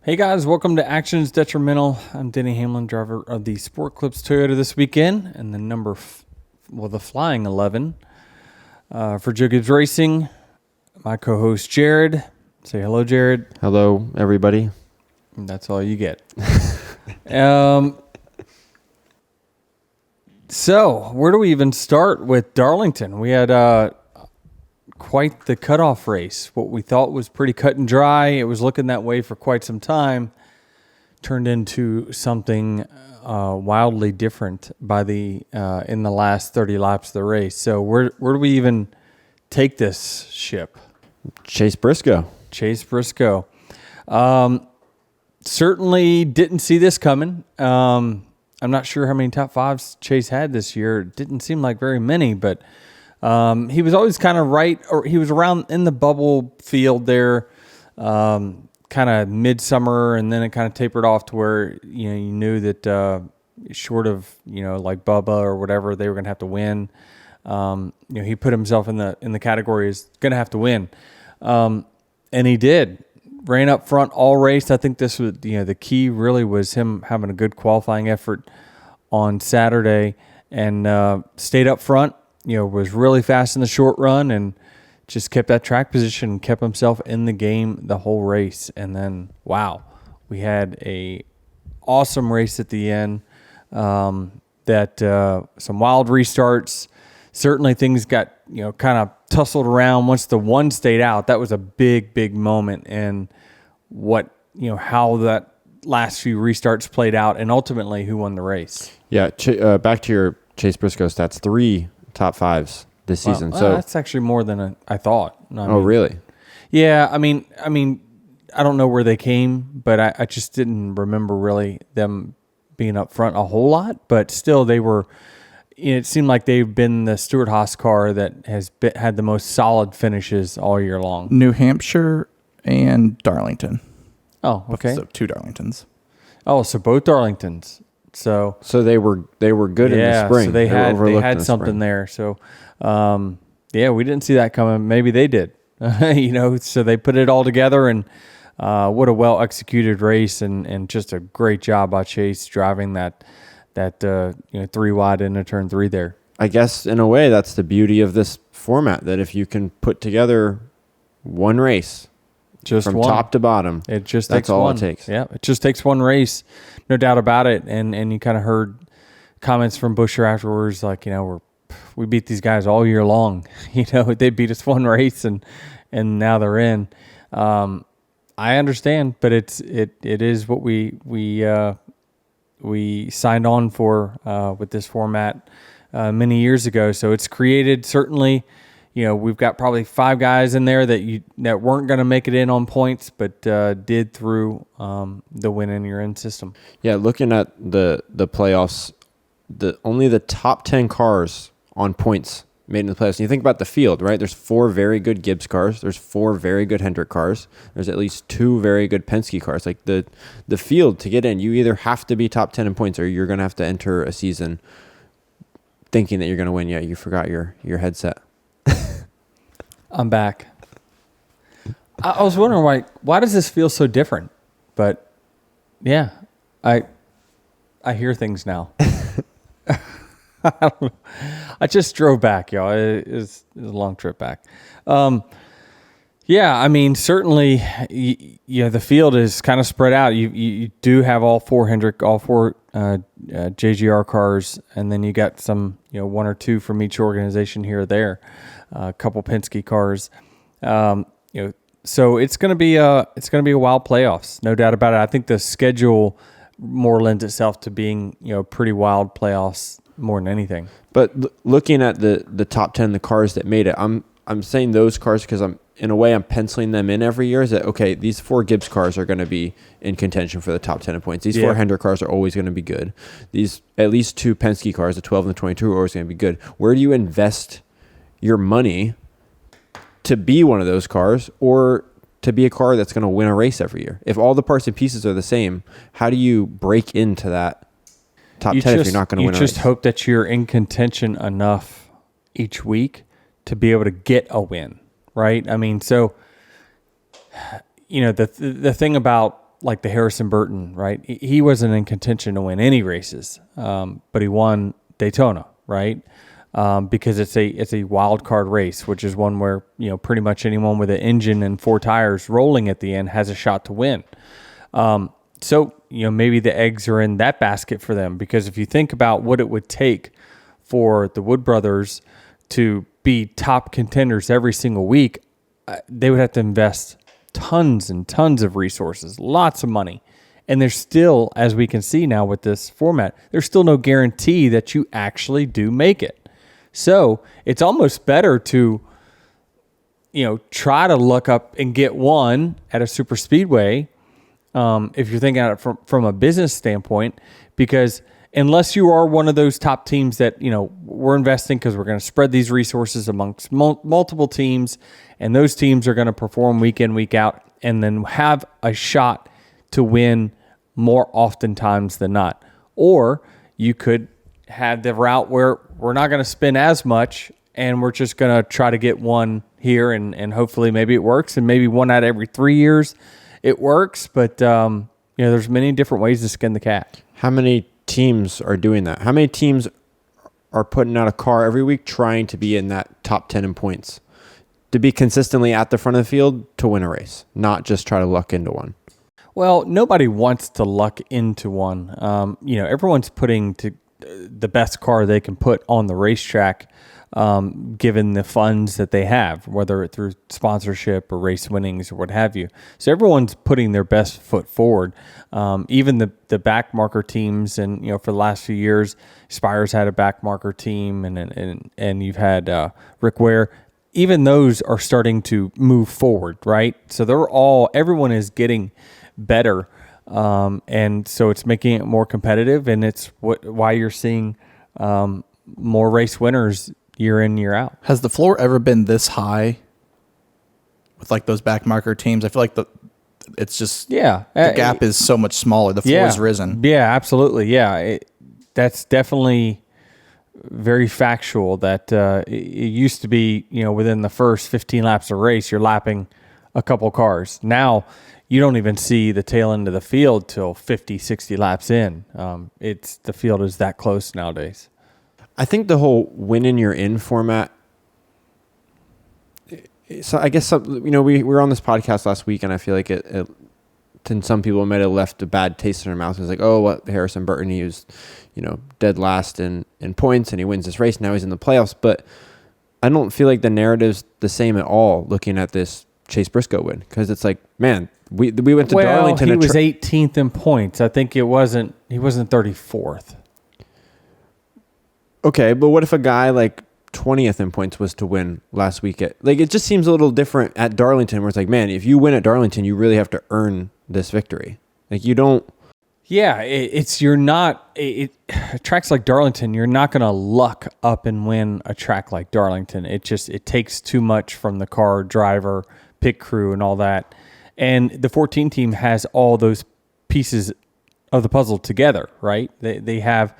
Hey guys, welcome to Actions Detrimental. I'm Denny Hamlin, driver of the Sport Clips Toyota this weekend, and the Flying 11 for Gibbs Racing. My co-host Jared. Say hello, Jared. Hello, everybody. And that's all you get. So where do we even start with Darlington? We had quite the cutoff race. What we thought was pretty cut and dry. It was looking that way for quite some time. Turned into something wildly different by in the last 30 laps of the race. So where do we even take this ship? Chase Briscoe. Chase Briscoe. Certainly didn't see this coming. I'm not sure how many top fives Chase had this year. It didn't seem like very many, but he was always kind of right, or he was around in the bubble field there, kind of midsummer, and then it kind of tapered off to where you knew that short of like Bubba or whatever, they were going to have to win. He put himself in the category as going to have to win, and he did. Ran up front all race. I think this was the key really was him having a good qualifying effort on Saturday and stayed up front. Was really fast in the short run and just kept that track position and kept himself in the game the whole race. And then, wow, we had a awesome race at the end. Some wild restarts. Certainly things got, kind of tussled around once the one stayed out. That was a big, big moment. And how that last few restarts played out and ultimately who won the race. Yeah. Back to your Chase Briscoe stats, 3 top fives this season. So that's actually more than I thought. Really? Yeah. I mean, I don't know where they came, but I just didn't remember really them being up front a whole lot, but still they were, it seemed like they've been the Stewart-Haas car that has had the most solid finishes all year long. New Hampshire and Darlington. Oh, okay. So 2 Darlingtons. Oh, so both Darlingtons. So they were good in the spring. So they had something there. So we didn't see that coming. Maybe they did. So they put it all together, and what a well executed race, and just a great job by Chase driving that 3 wide into turn 3 there. I guess in a way that's the beauty of this format, that if you can put together one race just from one. top to bottom, that's all one. it takes. Yeah, it just takes one race, no doubt about it. And you kind of heard comments from Buescher afterwards, like, we beat these guys all year long. They beat us one race, and now they're in. I understand, but it is what we signed on for with this format many years ago. So it's created certainly. We've got probably 5 guys in there that weren't going to make it in on points, but did through the win in your end system. Yeah, looking at the playoffs, only the top 10 cars on points made in the playoffs. And you think about the field, right? There's 4 very good Gibbs cars. There's 4 very good Hendrick cars. There's at least 2 very good Penske cars. Like the field to get in, you either have to be top 10 in points or you're going to have to enter a season thinking that you're going to win. Yeah, you forgot your headset. I'm back. I was wondering why does this feel so different? But yeah, I hear things now. I don't know. I just drove back, y'all. It was a long trip back. Yeah, I mean, certainly, the field is kind of spread out. You do have all 4 Hendrick, all 4 JGR cars, and then you got some, 1 or 2 from each organization here or there, a couple Penske cars. So it's going to be a wild playoffs, no doubt about it. I think the schedule more lends itself to being, pretty wild playoffs more than anything. But looking at the top 10, the cars that made it, I'm saying those cars because I'm penciling them in every year. Is that okay? These 4 Gibbs cars are going to be in contention for the top 10 in points. These 4 Hendrick cars are always going to be good. These at least 2 Penske cars, the 12 and the 22, are always going to be good. Where do you invest your money to be one of those cars, or to be a car that's going to win a race every year? If all the parts and pieces are the same, how do you break into that top 10 if you're not going to win a race? You just hope that you're in contention enough each week to be able to get a win, right? I mean, so, the thing about like the Harrison Burton, right? He wasn't in contention to win any races, but he won Daytona, right? Because it's a wild card race, which is one where, pretty much anyone with an engine and 4 tires rolling at the end has a shot to win. So, maybe the eggs are in that basket for them, because if you think about what it would take for the Wood brothers to be top contenders every single week, they would have to invest tons and tons of resources, lots of money. And there's still, as we can see now with this format, there's still no guarantee that you actually do make it. So it's almost better to, try to look up and get one at a super speedway, if you're thinking about it from a business standpoint, because unless you are one of those top teams that, we're investing because we're going to spread these resources amongst multiple teams, and those teams are going to perform week in, week out, and then have a shot to win more oftentimes than not. Or you could have the route where we're not going to spend as much, and we're just going to try to get one here, and hopefully maybe it works, and maybe one out every 3 years it works. But there's many different ways to skin the cat. How many teams are doing that? How many teams are putting out a car every week trying to be in that top 10 in points, to be consistently at the front of the field to win a race, not just try to luck into one? Well, nobody wants to luck into one. Everyone's putting to the best car they can put on the racetrack, given the funds that they have, whether it's through sponsorship or race winnings or what have you. So everyone's putting their best foot forward. Even the back marker teams, and for the last few years, Spire's had a back marker team, and you've had Rick Ware. Even those are starting to move forward, right? So everyone is getting better. And so it's making it more competitive, and it's why you're seeing more race winners year in, year out. Has the floor ever been this high with like those back marker teams? I feel like it's just the gap is so much smaller. The floor has risen. Yeah, absolutely. Yeah, that's definitely very factual. That it used to be, within the first 15 laps of race, you're lapping a couple cars. Now you don't even see the tail end of the field till 50, 60 laps in. The field is that close nowadays. I think the whole win in you're in format. So I guess we were on this podcast last week, and I feel like it to some people it might have left a bad taste in their mouth. It was like, oh, what, Harrison Burton, he was, dead last in points, and he wins this race. Now he's in the playoffs. But I don't feel like the narrative's the same at all looking at this Chase Briscoe win, because it's like, man, we went to Darlington. He was 18th in points. I think he wasn't 34th. Okay, but what if a guy like 20th in points was to win last week? It just seems a little different at Darlington, where it's like, man, if you win at Darlington, you really have to earn this victory. Like, you don't. Yeah, you're not. Tracks like Darlington, you're not going to luck up and win a track like Darlington. It takes too much from the car, driver, pit crew, and all that. And the 14 team has all those pieces of the puzzle together, right? They have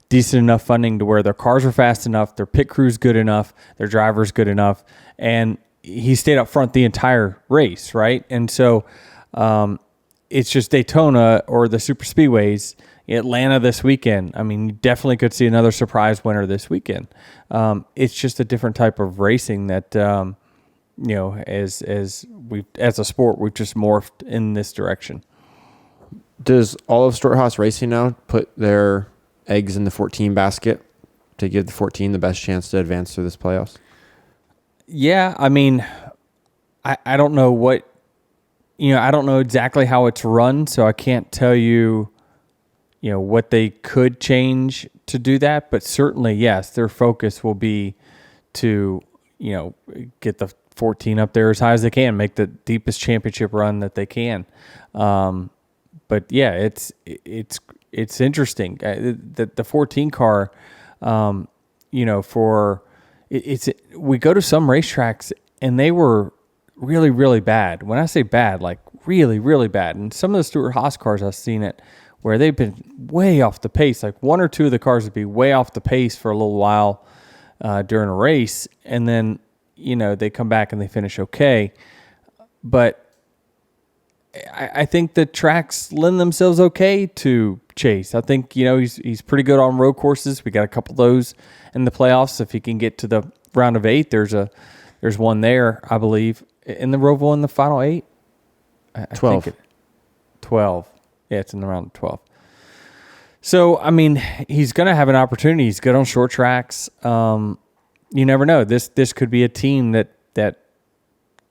decent enough funding to where their cars are fast enough, their pit crew's good enough, their driver's good enough, and he stayed up front the entire race, right? And so it's just Daytona or the super speedways, Atlanta this weekend. I mean, you definitely could see another surprise winner this weekend. It's just a different type of racing that as a sport, we've just morphed in this direction. Does all of Stewart-Haas Racing now put their eggs in the 14 basket to give the 14 the best chance to advance through this playoffs? Yeah, I mean, I don't know what, I don't know exactly how it's run, so I can't tell you, what they could change to do that. But certainly, yes, their focus will be to, get the 14 up there as high as they can, make the deepest championship run that they can. But yeah, it's interesting. The 14 car, we go to some racetracks and they were really, really bad. When I say bad, like really, really bad. And some of the Stewart-Haas cars, I've seen it where they've been way off the pace. Like one or two of the cars would be way off the pace for a little while during a race, and then they come back and they finish okay. But I think the tracks lend themselves okay to Chase. I think, he's pretty good on road courses. We got a couple of those in the playoffs. If he can get to the round of 8, there's one there, I believe. In the Roval in the final 8? 12. 12. Yeah, it's in the round of 12. So, I mean, he's going to have an opportunity. He's good on short tracks. You never know. This could be a team that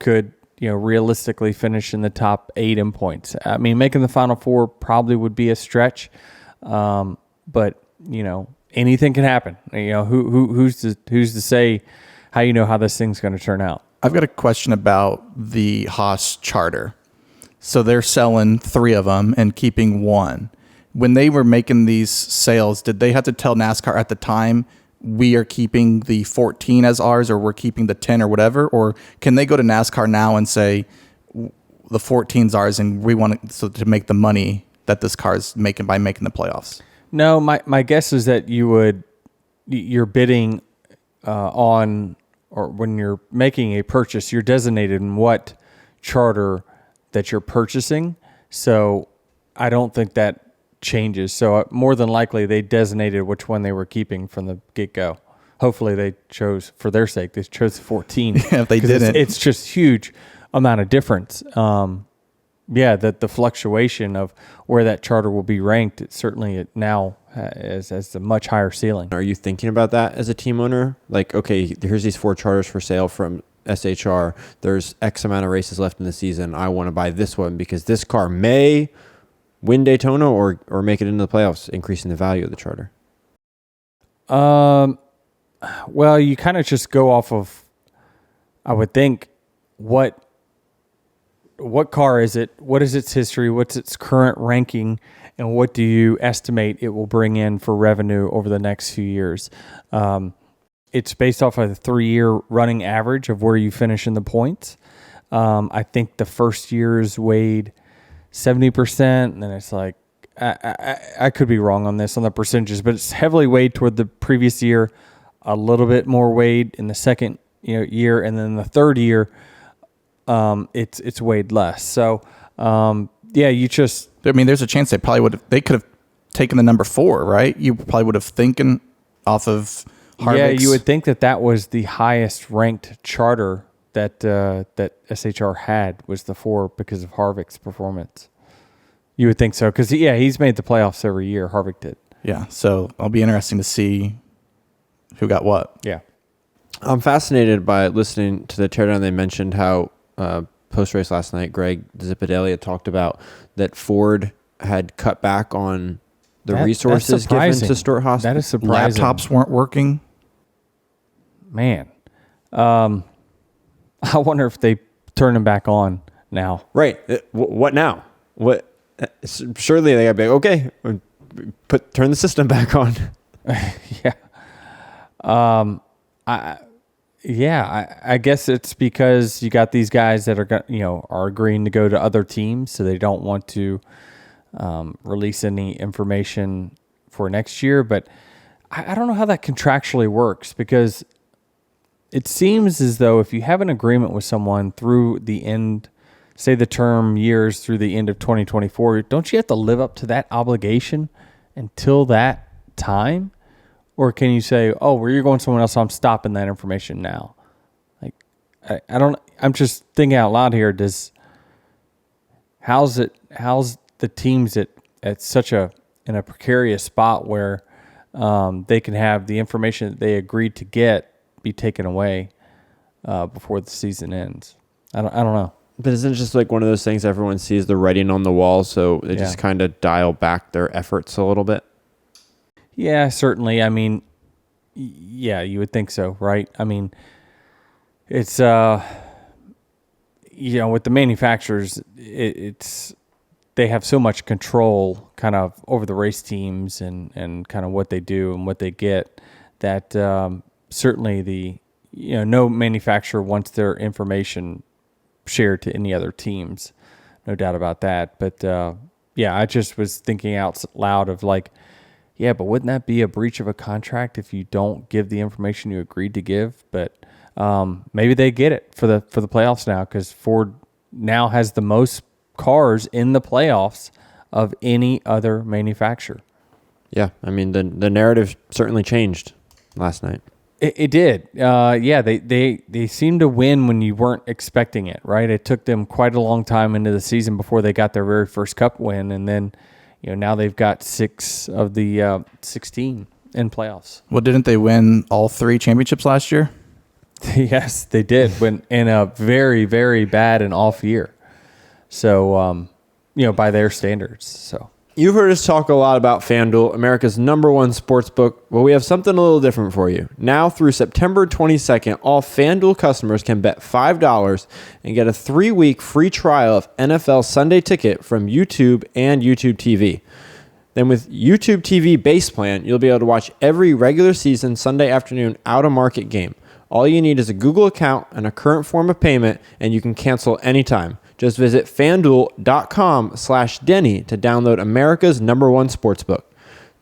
could, realistically finish in the top 8 in points. I mean, making the Final 4 probably would be a stretch, but anything can happen. Who's to say how this thing's going to turn out? I've got a question about the Haas charter. So they're selling 3 of them and keeping 1. When they were making these sales, did they have to tell NASCAR at the time, we are keeping the 14 as ours, or we're keeping the 10 or whatever? Or can they go to NASCAR now and say, the 14's ours and we want to make the money that this car is making by making the playoffs? No, my guess is that you're bidding on, or when you're making a purchase, you're designated in what charter that you're purchasing. So I don't think that changes. So more than likely they designated which one they were keeping from the get-go. Hopefully they chose, for their sake, they chose 14. Yeah, if they didn't. It's just huge amount of difference. That the fluctuation of where that charter will be ranked, it certainly now has a much higher ceiling. Are you thinking about that as a team owner? Like, okay, here's these 4 charters for sale from SHR. There's X amount of races left in the season. I want to buy this one because this car may win Daytona or make it into the playoffs, increasing the value of the charter. Well, you kind of just go off of, I would think, what car is it? What is its history? What's its current ranking? And what do you estimate it will bring in for revenue over the next few years? It's based off of the 3-year running average of where you finish in the points. I think the first year's weighed 70%, and then it's like, I could be wrong on this, on the percentages, but it's heavily weighed toward the previous year, a little bit more weighed in the second year, and then the third year, it's weighed less. So, there's a chance they could have taken the number 4, right? You probably would have thinking off of Harvick's. Yeah, you would think that was the highest ranked charter that SHR had, was the 4 because of Harvick's performance. You would think so, because he's made the playoffs every year. Harvick did. Yeah, so it'll be interesting to see who got what. Yeah, I'm fascinated by listening to the teardown. They mentioned how post race last night, Greg Zipadelli had talked about that Ford had cut back on the resources given to Stewart-Haas. That is surprising. Laptops weren't working. Man. I wonder if they turn them back on now. Right. What now? What? Surely they got to be okay. Turn the system back on. Yeah. I guess it's because you got these guys that are agreeing to go to other teams, so they don't want to release any information for next year. But I don't know how that contractually works, because it seems as though if you have an agreement with someone through the end, say the term years through the end of 2024, don't you have to live up to that obligation until that time? Or can you say, oh, well, you're going somewhere else, so I'm stopping that information now? Like, I'm just thinking out loud here. How's the teams at such in a precarious spot where they can have the information that they agreed to get be taken away before the season ends? I don't know. But isn't it just like one of those things everyone sees the writing on the wall, so they just kind of dial back their efforts a little bit? Yeah, certainly. I mean, you would think so, right? I mean, it's with the manufacturers, they have so much control kind of over the race teams and kind of what they do and what they get, that certainly no manufacturer wants their information shared to any other teams. No doubt about that. But I just was thinking out loud of like, yeah, but wouldn't that be a breach of a contract if you don't give the information you agreed to give? But maybe they get it for the playoffs now, because Ford now has the most cars in the playoffs of any other manufacturer. Yeah, I mean, the narrative certainly changed last night. It did. They seemed to win when you weren't expecting it, right? It took them quite a long time into the season before they got their very first Cup win, and then now they've got 6 of the 16 in playoffs. Well, didn't they win all 3 championships last year? Yes, they did. When in a very, very bad and off year. So, by their standards. So You've heard us talk a lot about FanDuel, America's #1 sports book. Well, we have something a little different for you. Now through September 22nd, all FanDuel customers can bet $5 and get a 3-week free trial of NFL Sunday Ticket from YouTube and YouTube TV. Then with YouTube TV base plan, you'll be able to watch every regular season Sunday afternoon out-of-market game. All you need is a Google account and a current form of payment, and you can cancel anytime. Just visit fanduel.com/Denny to download America's #1 sportsbook.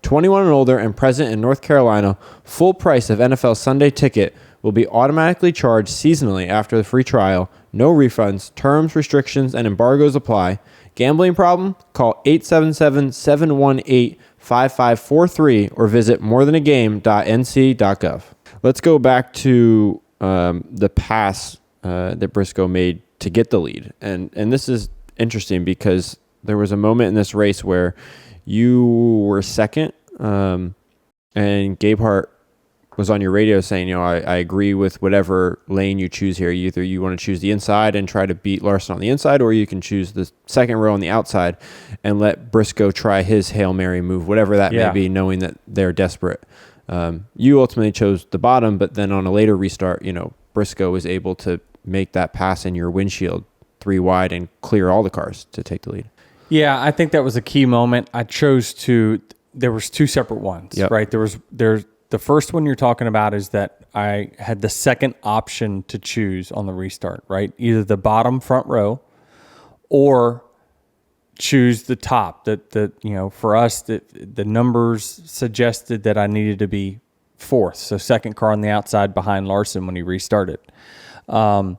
21 and older and present in North Carolina, full price of NFL Sunday Ticket will be automatically charged seasonally after the free trial. No refunds, terms, restrictions, and embargoes apply. Gambling problem? Call 877-718-5543 or visit morethanagame.nc.gov. Let's go back to the pass that Briscoe made to get the lead. And this is interesting because there was a moment in this race where you were second and Gabe Hart was on your radio saying, I agree with whatever lane you choose here. Either you want to choose the inside and try to beat Larson on the inside, or you can choose the second row on the outside and let Briscoe try his Hail Mary move, whatever that may be, knowing that they're desperate. You ultimately chose the bottom, but then on a later restart, Briscoe was able to make that pass in your windshield 3 wide and clear all the cars to take the lead. Yeah, I think that was a key moment. There was 2 separate ones, right? There's the first one you're talking about is that I had the second option to choose on the restart, right? Either the bottom front row or choose the top. For us, the numbers suggested that I needed to be 4th, so second car on the outside behind Larson when he restarted. But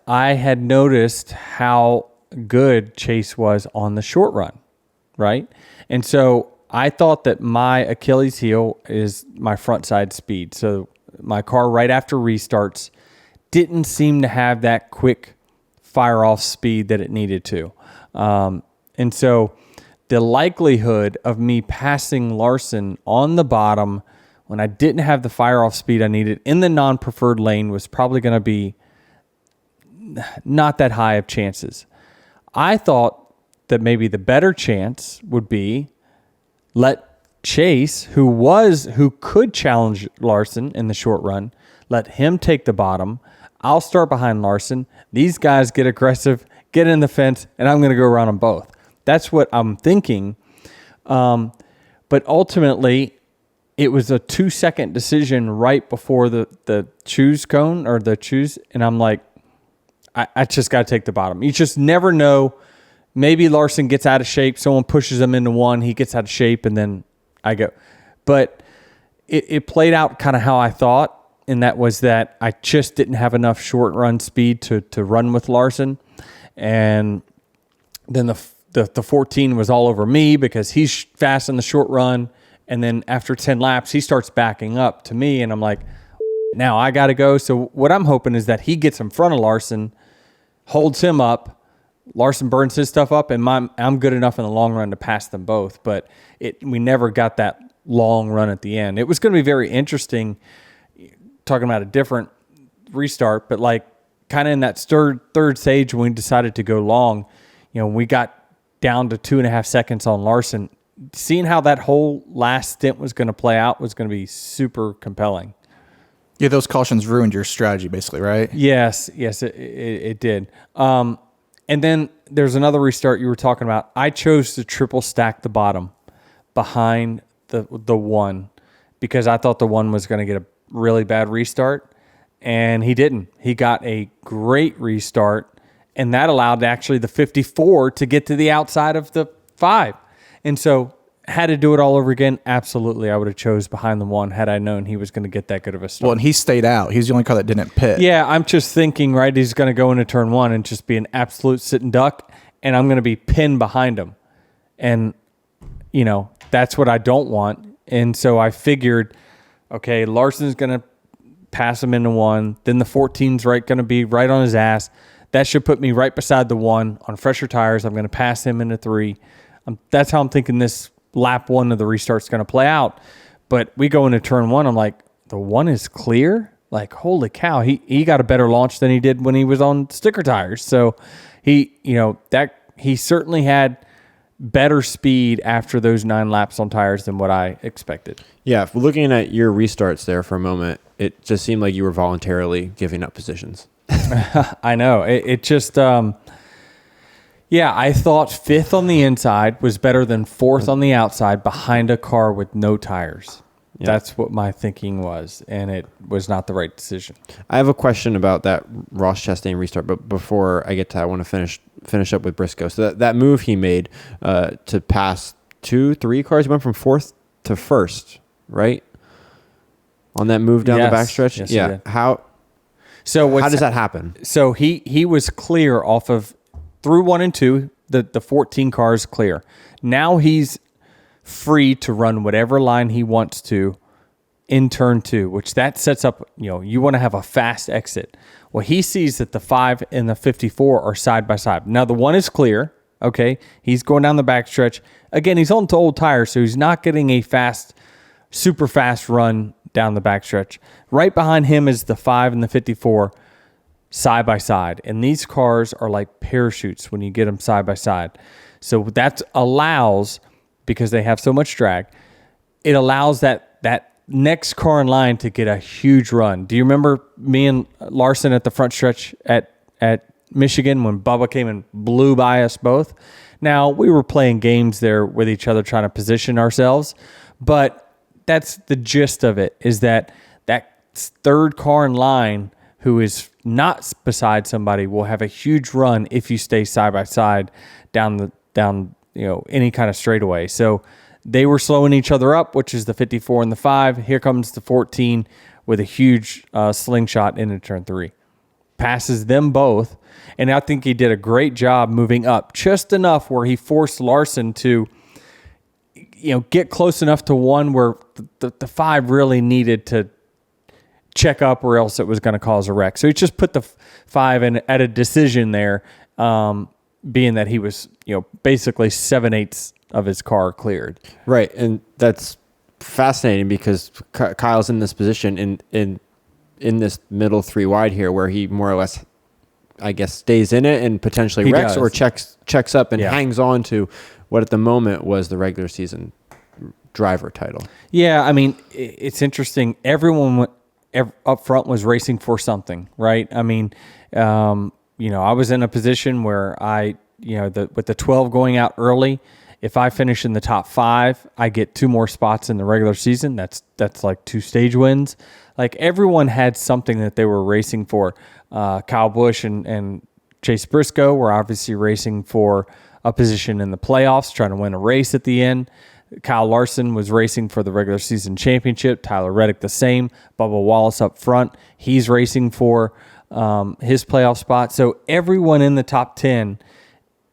I had noticed how good Chase was on the short run, right? And so I thought that my Achilles heel is my front side speed. So my car right after restarts didn't seem to have that quick fire off speed that it needed to. And so the likelihood of me passing Larson on the bottom when I didn't have the fire off speed I needed in the non-preferred lane was probably going to be not that high of chances. I thought that maybe the better chance would be let Chase, who could challenge Larson in the short run, let him take the bottom. I'll start behind Larson. These guys get aggressive, get in the fence, and I'm going to go around them both. That's what I'm thinking. But ultimately, it was a 2-second decision right before the choose cone or the choose, and I'm like, I just got to take the bottom. You just never know. Maybe Larson gets out of shape. Someone pushes him into one. He gets out of shape, and then I go. But it played out kind of how I thought, and that was that I just didn't have enough short run speed to run with Larson. And then the 14 was all over me because he's fast in the short run. And then after 10 laps, he starts backing up to me, and I'm like, now I got to go. So what I'm hoping is that he gets in front of Larson, holds him up, Larson burns his stuff up, and I'm good enough in the long run to pass them both. But we never got that long run at the end. It was going to be very interesting talking about a different restart, but like kind of in that third stage when we decided to go long, we got down to 2.5 seconds on Larson. Seeing how that whole last stint was going to play out was going to be super compelling. Yeah, those cautions ruined your strategy, basically, right? Yes, it did. And then there's another restart you were talking about. I chose to triple stack the bottom behind the one because I thought the one was going to get a really bad restart, and he didn't. He got a great restart, and that allowed actually the 54 to get to the outside of the 5. And so had to do it all over again, absolutely, I would have chose behind the one had I known he was going to get that good of a start. Well, and he stayed out. He's the only car that didn't pit. Yeah, I'm just thinking, right, he's going to go into turn one and just be an absolute sitting duck, and I'm going to be pinned behind him. And, that's what I don't want. And so I figured, okay, Larson's going to pass him into one. Then the 14's going to be right on his ass. That should put me right beside the one on fresher tires. I'm going to pass him into 3. That's how I'm thinking this lap 1 of the restart's going to play out. But we go into turn 1. I'm like, the 1 is clear? Like, holy cow. He got a better launch than he did when he was on sticker tires. So he certainly had better speed after those 9 laps on tires than what I expected. Yeah, if we're looking at your restarts there for a moment, it just seemed like you were voluntarily giving up positions. I know. It just, I thought 5th on the inside was better than 4th on the outside behind a car with no tires. Yeah. That's what my thinking was, and it was not the right decision. I have a question about that Ross Chastain restart, but before I get to that, I want to finish up with Briscoe. So that move he made to pass 2-3 cars, he went from 4th to 1st, right? On that move down the backstretch? Yes, yeah. How does that happen? So he was clear off of through 1 and 2, the 14 cars clear. Now he's free to run whatever line he wants to in turn 2, which that sets up, you want to have a fast exit. Well, he sees that the 5 and the 54 are side by side. Now the 1 is clear. Okay. He's going down the backstretch. Again, he's on to old tires, so he's not getting a super fast run down the backstretch. Right behind him is the 5 and the 54 side by side. And these cars are like parachutes when you get them side by side. So that allows, because they have so much drag, it allows that next car in line to get a huge run. Do you remember me and Larson at the front stretch at Michigan when Bubba came and blew by us both? Now, we were playing games there with each other trying to position ourselves, but that's the gist of it, is that third car in line who is not beside somebody will have a huge run if you stay side by side down any kind of straightaway. So they were slowing each other up, which is the 54 and the 5. Here comes the 14 with a huge slingshot into turn 3. Passes them both, and I think he did a great job moving up just enough where he forced Larson to get close enough to 1 where the 5 really needed to check up, or else it was going to cause a wreck. So he just put the 5 in at a decision there, being that he was, basically 7/8 of his car cleared. Right, and that's fascinating because Kyle's in this position in this middle 3 wide here, where he more or less, I guess, stays in it and potentially wrecks or checks up and hangs on to what at the moment was the regular season driver title. Yeah, I mean, it's interesting. Everyone up front was racing for something, right? I mean, I was in a position where with the 12 going out early, if I finish in the top 5, I get 2 more spots in the regular season. That's like 2 stage wins. Like, everyone had something that they were racing for. Kyle Busch and Chase Briscoe were obviously racing for a position in the playoffs, trying to win a race at the end. Kyle Larson was racing for the regular season championship. Tyler Reddick the same. Bubba Wallace up front, he's racing for his playoff spot. So everyone in the top 10,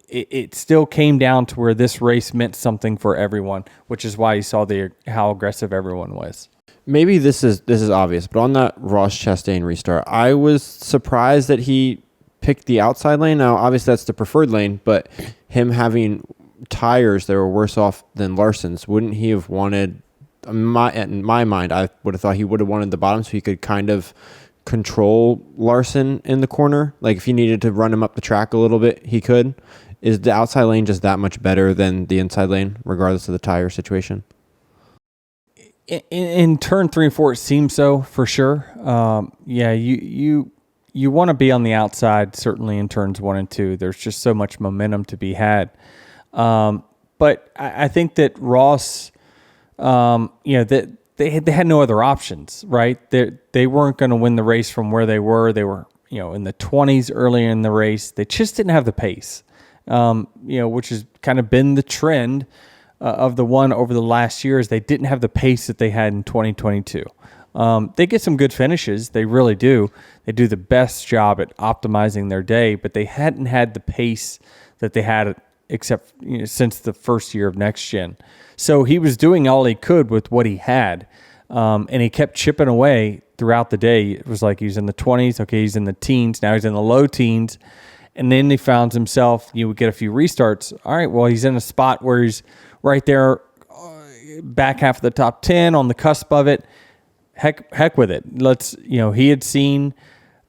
it still came down to where this race meant something for everyone, which is why you saw how aggressive everyone was. Maybe this is obvious, but on that Ross Chastain restart, I was surprised that he picked the outside lane. Now, obviously, that's the preferred lane, but him having tires that were worse off than Larson's, wouldn't he have wanted, in my mind, I would have thought he would have wanted the bottom so he could kind of control Larson in the corner? Like, if he needed to run him up the track a little bit, he could. Is the outside lane just that much better than the inside lane, regardless of the tire situation? In turn 3 and 4, it seems so, for sure. You want to be on the outside, certainly in turns 1 and 2. There's just so much momentum to be had. But I think that Ross, that they had no other options, right? They weren't going to win the race from where they were. They were, in the 20s earlier in the race. They just didn't have the pace, which has kind of been the trend of the one over the last year is they didn't have the pace that they had in 2022. They get some good finishes. They really do. They do the best job at optimizing their day, but they hadn't had the pace that they had except since the first year of next gen. So he was doing all he could with what he had. And he kept chipping away throughout the day. It was like he was in the 20s. Okay, he's in the teens. Now he's in the low teens. And then he found himself, would get a few restarts. All right, well, he's in a spot where he's right there, back half of the top 10, on the cusp of it. Heck with it. He had seen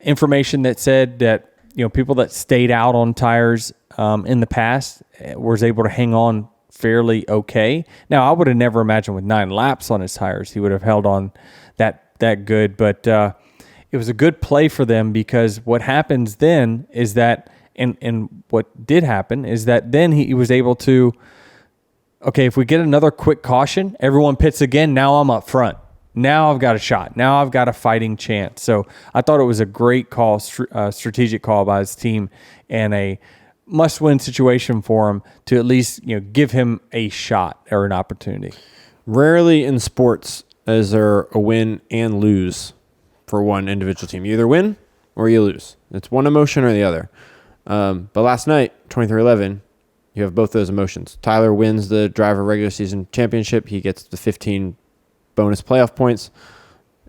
information that said that, people that stayed out on tires in the past was able to hang on fairly okay. Now, I would have never imagined with 9 laps on his tires, he would have held on that good. But it was a good play for them, because what happens then is that, and what did happen is that then he was able to, okay, if we get another quick caution, everyone pits again. Now I'm up front. Now I've got a shot. Now I've got a fighting chance. So I thought it was a great call, strategic call by his team, and a must-win situation for him to at least give him a shot or an opportunity. Rarely in sports is there a win and lose for one individual team. You either win or you lose. It's one emotion or the other. But last night, 23-11, you have both those emotions. Tyler wins the driver regular season championship. He gets the 15 bonus playoff points,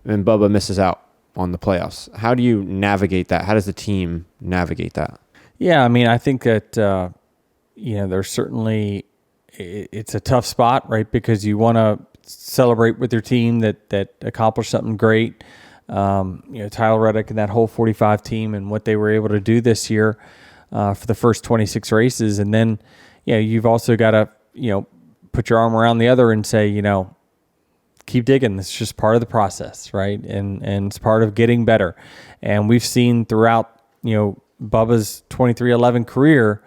and Bubba misses out on the playoffs. How do you navigate that? How does the team navigate that? Yeah, I mean, I think that, there's certainly, it's a tough spot, right? Because you want to celebrate with your team that accomplished something great. Tyler Reddick and that whole 45 team and what they were able to do this year for the first 26 races. And then, you've also got to, put your arm around the other and say, keep digging. It's just part of the process, right? And it's part of getting better. And we've seen throughout, Bubba's 23-11 career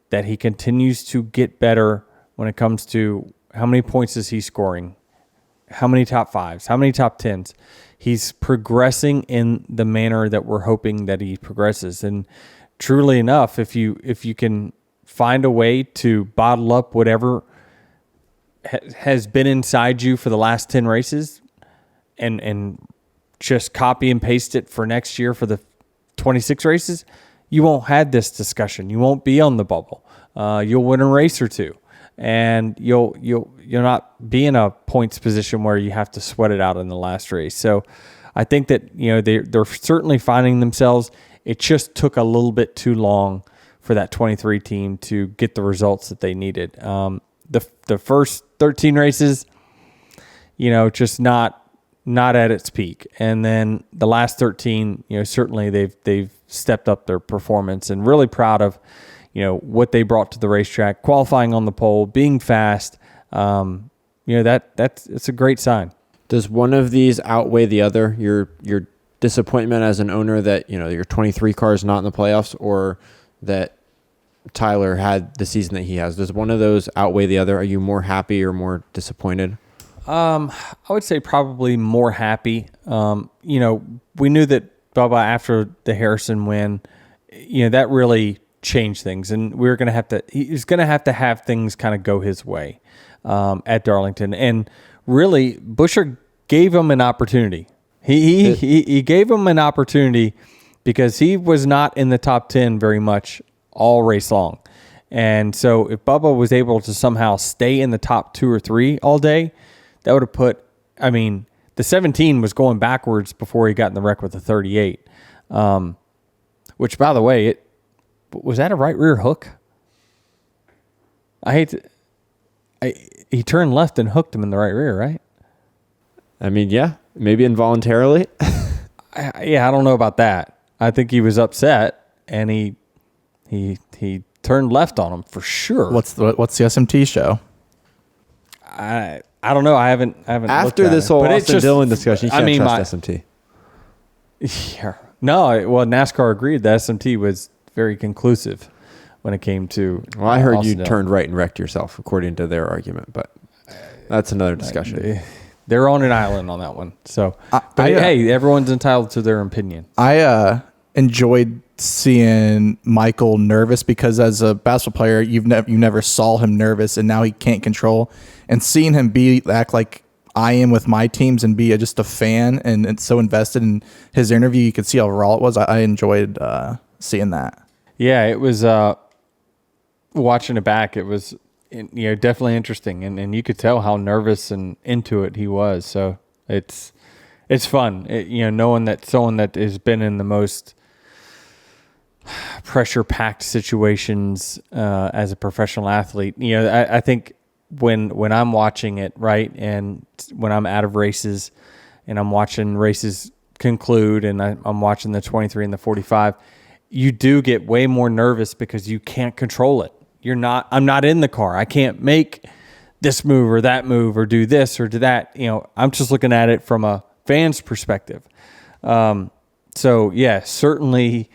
that he continues to get better when it comes to how many points is he scoring, how many top 5s, how many top 10s. He's progressing in the manner that we're hoping that he progresses. And truly enough, if you can find a way to bottle up whatever has been inside you for the last 10 races and just copy and paste it for next year for the 26 races, you won't have this discussion. You won't be on the bubble. You'll win a race or two, and you'll not be in a points position where you have to sweat it out in the last race. So I think that they're certainly finding themselves. It just took a little bit too long for that 23 team to get the results that they needed. The first 13 races, just not at its peak. And then the last 13, certainly they've stepped up their performance, and really proud of, what they brought to the racetrack, qualifying on the pole, being fast. It's a great sign. Does one of these outweigh the other? Your disappointment as an owner that, your 23 car is not in the playoffs, or that Tyler had the season that he has? Does one of those outweigh the other? Are you more happy or more disappointed? I would say probably more happy. We knew that Bubba, after the Harrison win, that really changed things, and he was going to have things kind of go his way at Darlington. And really, Buescher gave him an opportunity. He gave him an opportunity, because he was not in the top 10 very much all race long. And so if Bubba was able to somehow stay in the top 2 or 3 all day, that would have put, the 17 was going backwards before he got in the wreck with the 38. Which, by the way, was that a right rear hook? He turned left and hooked him in the right rear, right? Yeah, maybe involuntarily. I don't know about that. I think he was upset, and he turned left on him for sure. What's the SMT show? I don't know. I haven't After this whole Austin Dillon discussion, you can't trust SMT. Yeah. No, NASCAR agreed that SMT was very conclusive when it came to. Well, I heard you turned right and wrecked yourself, according to their argument, but that's another discussion. They're on an island on that one. So, hey, everyone's entitled to their opinion. I enjoyed seeing Michael nervous, because as a basketball player, you never saw him nervous, and now he can't control. And seeing him act like I am with my teams and be just a fan and so invested in his interview, you could see how raw it was. I enjoyed seeing that. Yeah, it was watching it back. It was definitely interesting, and you could tell how nervous and into it he was. So it's fun, knowing that someone that has been in the most pressure-packed situations as a professional athlete. I think when I'm watching it, right, and when I'm out of races and I'm watching races conclude and I'm watching the 23 and the 45, you do get way more nervous because you can't control it. I'm not in the car. I can't make this move or that move or do this or do that. I'm just looking at it from a fan's perspective. So yeah, certainly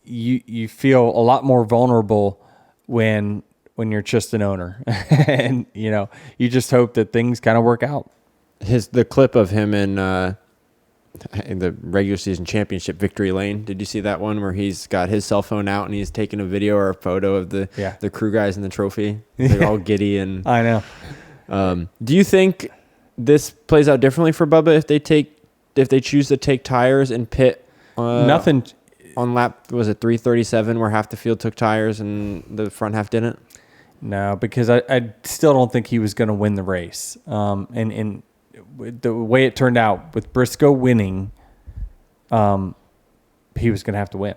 you feel a lot more vulnerable when you're just an owner, and you just hope that things kind of work out. The clip of him in the regular season championship victory lane. Did you see that one where he's got his cell phone out and he's taking a video or a photo of the crew guys in the trophy? They're all giddy and I know. Do you think this plays out differently for Bubba if they choose to take tires and pit? Nothing on lap, was it 337 where half the field took tires and the front half didn't? No, because I still don't think he was going to win the race. And the way it turned out with Briscoe winning, he was going to have to win.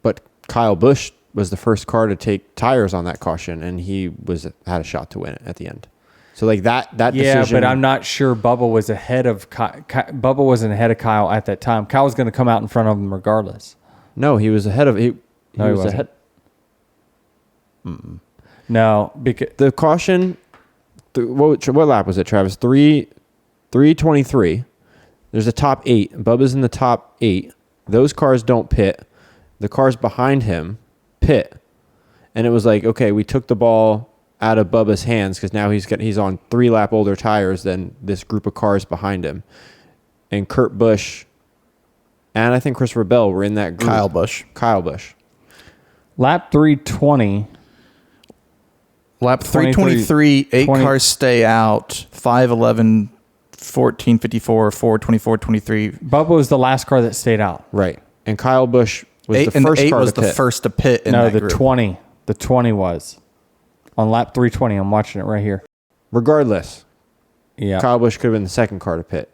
But Kyle Busch was the first car to take tires on that caution, and he had a shot to win it at the end. So like that decision. Yeah, but I'm not sure Bubba was ahead of Bubba wasn't ahead of Kyle at that time. Kyle was going to come out in front of him regardless. No, he was ahead of he was ahead. Mm-mm. No, because the caution. What lap was it, Travis? 323. There's a top 8. Bubba's in the top 8. Those cars don't pit. The cars behind him pit, and it was like, okay, we took the ball out of Bubba's hands because now he's on 3 lap older tires than this group of cars behind him, and Kurt Busch. And I think Christopher Bell were in that group. Kyle Busch. Lap 320. Lap 323, 8 cars stay out. 5:11, 14:54, 4:24, 23. Bubba was the last car that stayed out. Right. And Kyle Busch was the first car to pit. 8 was the first to pit in that group. 20. The 20 was. On lap 320, I'm watching it right here. Regardless, yeah, Kyle Busch could have been the second car to pit.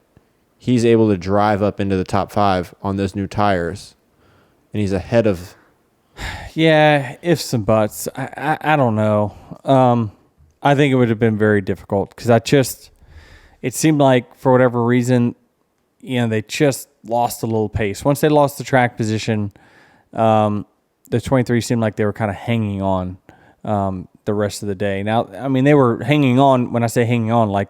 He's able to drive up into the top 5 on those new tires, and he's ahead of. Yeah, ifs and buts. I don't know. I think it would have been very difficult because it seemed like for whatever reason, they just lost a little pace. Once they lost the track position, the 23 seemed like they were kind of hanging on the rest of the day. Now, I mean, they were hanging on. When I say hanging on, like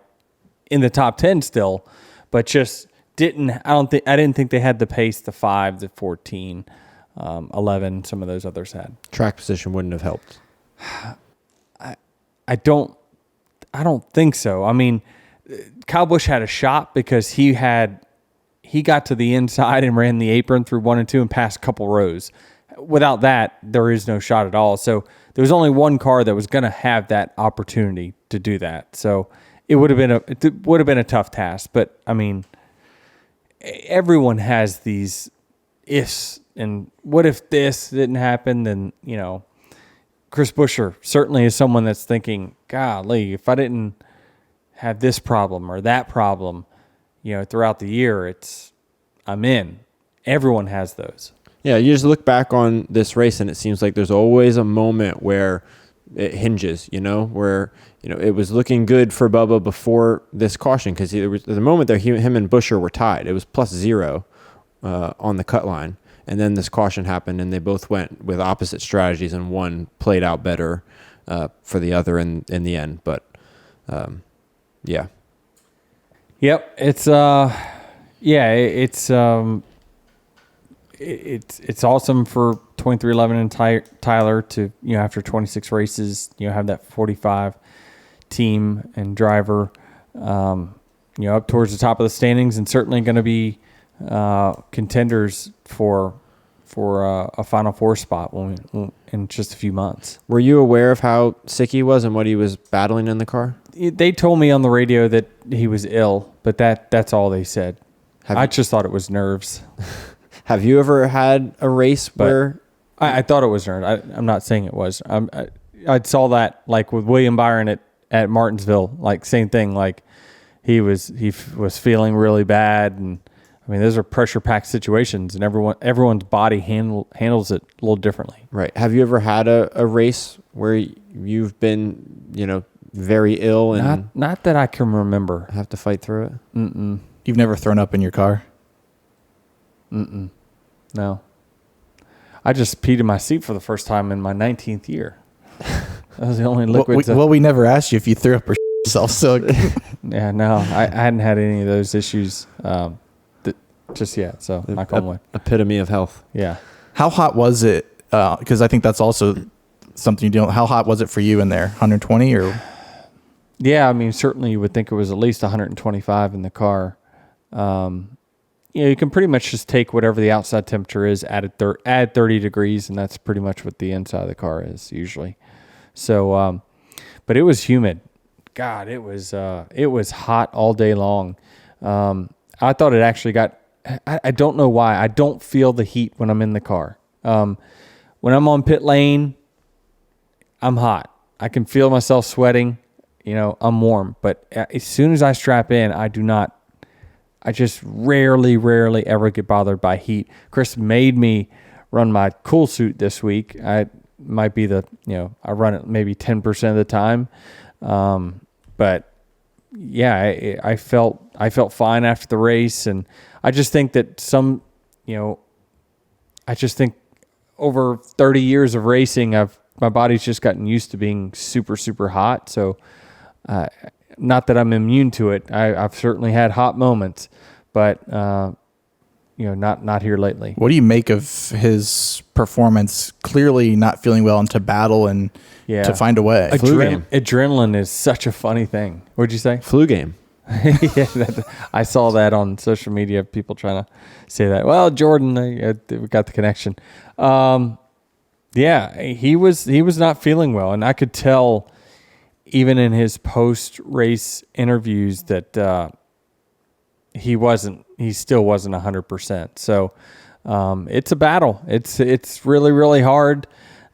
in the top 10 still, but just didn't. I didn't think they had the pace, the 5, the 14. 11, some of those others had. Track position wouldn't have helped. I don't think so. I mean, Kyle Busch had a shot because he got to the inside and ran the apron through 1 and 2 and passed a couple rows. Without that, there is no shot at all. So there was only one car that was going to have that opportunity to do that. So it would have been a tough task. But I mean, everyone has these ifs. And what if this didn't happen? Then, Chris Buescher certainly is someone that's thinking, golly, if I didn't have this problem or that problem, throughout the year, I'm in. Everyone has those. Yeah, you just look back on this race and it seems like there's always a moment where it hinges, where, it was looking good for Bubba before this caution because there was a moment there him and Buescher were tied. It was +0 on the cut line. And then this caution happened, and they both went with opposite strategies, and one played out better for the other in the end. But, yeah. Yep, it's awesome for 2311 and Tyler to after 26 races have that 45 team and driver up towards the top of the standings, and certainly going to be contenders for a Final Four spot in just a few months. Were you aware of how sick he was and what he was battling in the car? They told me on the radio that he was ill, but that's all they said. I just thought it was nerves. Have you ever had a race where... I thought it was nerves. I'm not saying it was. I saw that like with William Byron at Martinsville, like same thing. Like he was feeling really bad, and I mean those are pressure packed situations, and everyone's body handles it a little differently. Right. Have you ever had a race where you've been very ill and not that I can remember, have to fight through it? Mm-mm. You've never thrown up in your car? Mm-mm. No. I just peed in my seat for the first time in my 19th year. That was the only liquid. We never asked you if you threw up or yourself. So yeah, no, I hadn't had any of those issues just yet. So knock on wood. Epitome of health. Yeah. how hot was it? Because I think that's also something you don't. How hot was it for you in there? 120 or? Yeah, I mean, certainly you would think it was at least 125 in the car. You can pretty much just take whatever the outside temperature is, add 30 degrees, and that's pretty much what the inside of the car is usually. So, but it was humid. God, it was hot all day long. I thought it actually got. I don't know why. I don't feel the heat when I'm in the car. When I'm on pit lane, I'm hot. I can feel myself sweating. I'm warm. But as soon as I strap in, I do not. I just rarely ever get bothered by heat. Chris made me run my cool suit this week. I might be I run it maybe 10% of the time. But yeah, I felt fine after the race. And I just think that I just think over 30 years of racing, my body's just gotten used to being super, super hot. So, not that I'm immune to it. I've certainly had hot moments, but not here lately. What do you make of his performance? Clearly not feeling well, and to battle and to find a way. Adrenaline is such a funny thing. What'd you say? Flu game. Yeah, I saw that on social media. People trying to say that. Well, Jordan, we got the connection. Yeah, he was not feeling well, and I could tell. Even in his post-race interviews that he still wasn't 100%. So it's a battle. It's really, really hard.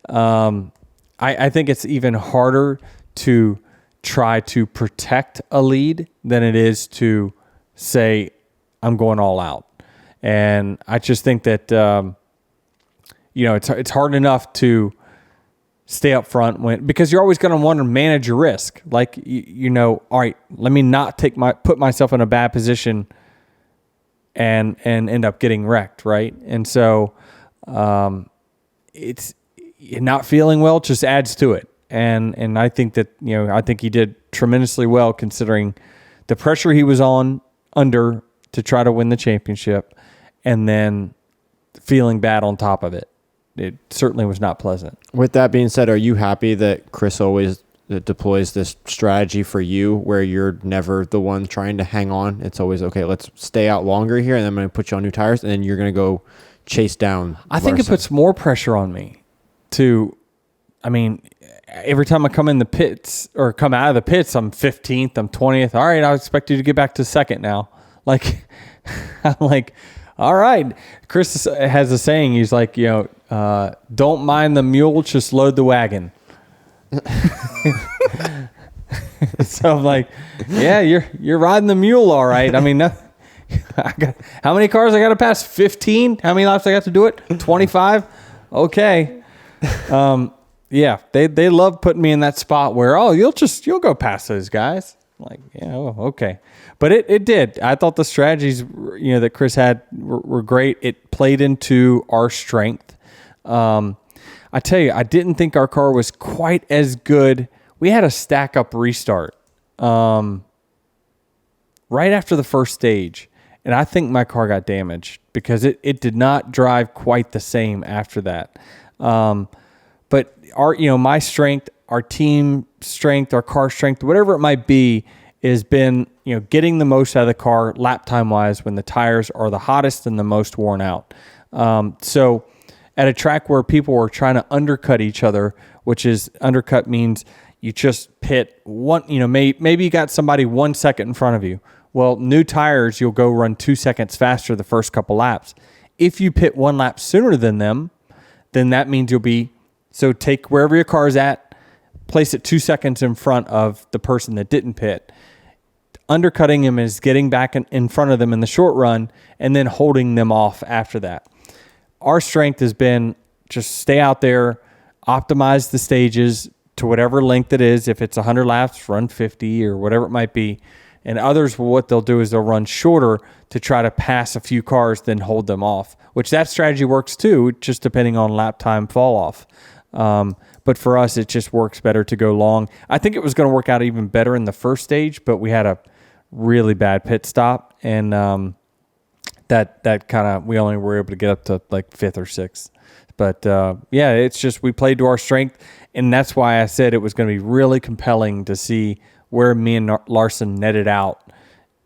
I think it's even harder to try to protect a lead than it is to say, I'm going all out. And I just think that, it's hard enough to stay up front because you're always going to want to manage your risk. Like, all right, let me not put myself in a bad position and end up getting wrecked. Right. And so, it's not feeling well, just adds to it. And I think that, I think he did tremendously well considering the pressure he was under to try to win the championship and then feeling bad on top of it. It certainly was not pleasant. With that being said, are you happy that Chris always deploys this strategy for you where you're never the one trying to hang on? It's always, okay, let's stay out longer here, and then I'm going to put you on new tires, and then you're going to go chase down I think it puts more pressure on me every time I come in the pits or come out of the pits, I'm 15th, I'm 20th. All right, I expect you to get back to second now. Like, I'm like, all right. Chris has a saying. He's like, don't mind the mule, just load the wagon. So I'm like, yeah, you're riding the mule, all right. I mean, how many cars I got to pass? 15? How many laps I got to do it? 25? Okay. Yeah, they love putting me in that spot where, you'll go past those guys. I'm like, yeah, okay. But it did. I thought the strategies, that Chris had were great. It played into our strength. I tell you, I didn't think our car was quite as good. We had a stack up restart right after the first stage. And I think my car got damaged because it did not drive quite the same after that. But my strength, our team strength, our car strength, whatever it might be, has been, getting the most out of the car lap time wise when the tires are the hottest and the most worn out. So at a track where people were trying to undercut each other, which is undercut means you just pit one, maybe you got somebody 1 second in front of you. Well, new tires, you'll go run 2 seconds faster the first couple laps. If you pit 1 lap sooner than them, then that means so take wherever your car's at, place it 2 seconds in front of the person that didn't pit. Undercutting him is getting back in front of them in the short run and then holding them off after that. Our strength has been just stay out there, optimize the stages to whatever length it is. If it's 100 laps, run 50 or whatever it might be. And others, what they'll do is they'll run shorter to try to pass a few cars, then hold them off, which that strategy works too, just depending on lap time fall off. But for us, it just works better to go long. I think it was going to work out even better in the first stage, but we had a really bad pit stop, and that kind of, we only were able to get up to like 5th or 6th. But it's just we played to our strength, and that's why I said it was going to be really compelling to see where me and Larson netted out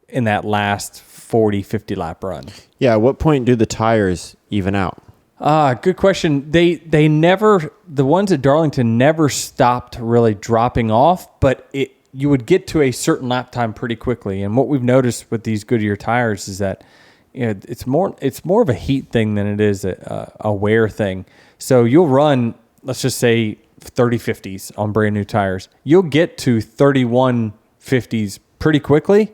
in that last 40, 50 lap run. Yeah, at what point do the tires even out? Good question. They never, the ones at Darlington never stopped really dropping off, but you would get to a certain lap time pretty quickly. And what we've noticed with these Goodyear tires is that it's more of a heat thing than it is a wear thing. So you'll run, let's just say 30/50s on brand new tires. You'll get to 31/50s pretty quickly,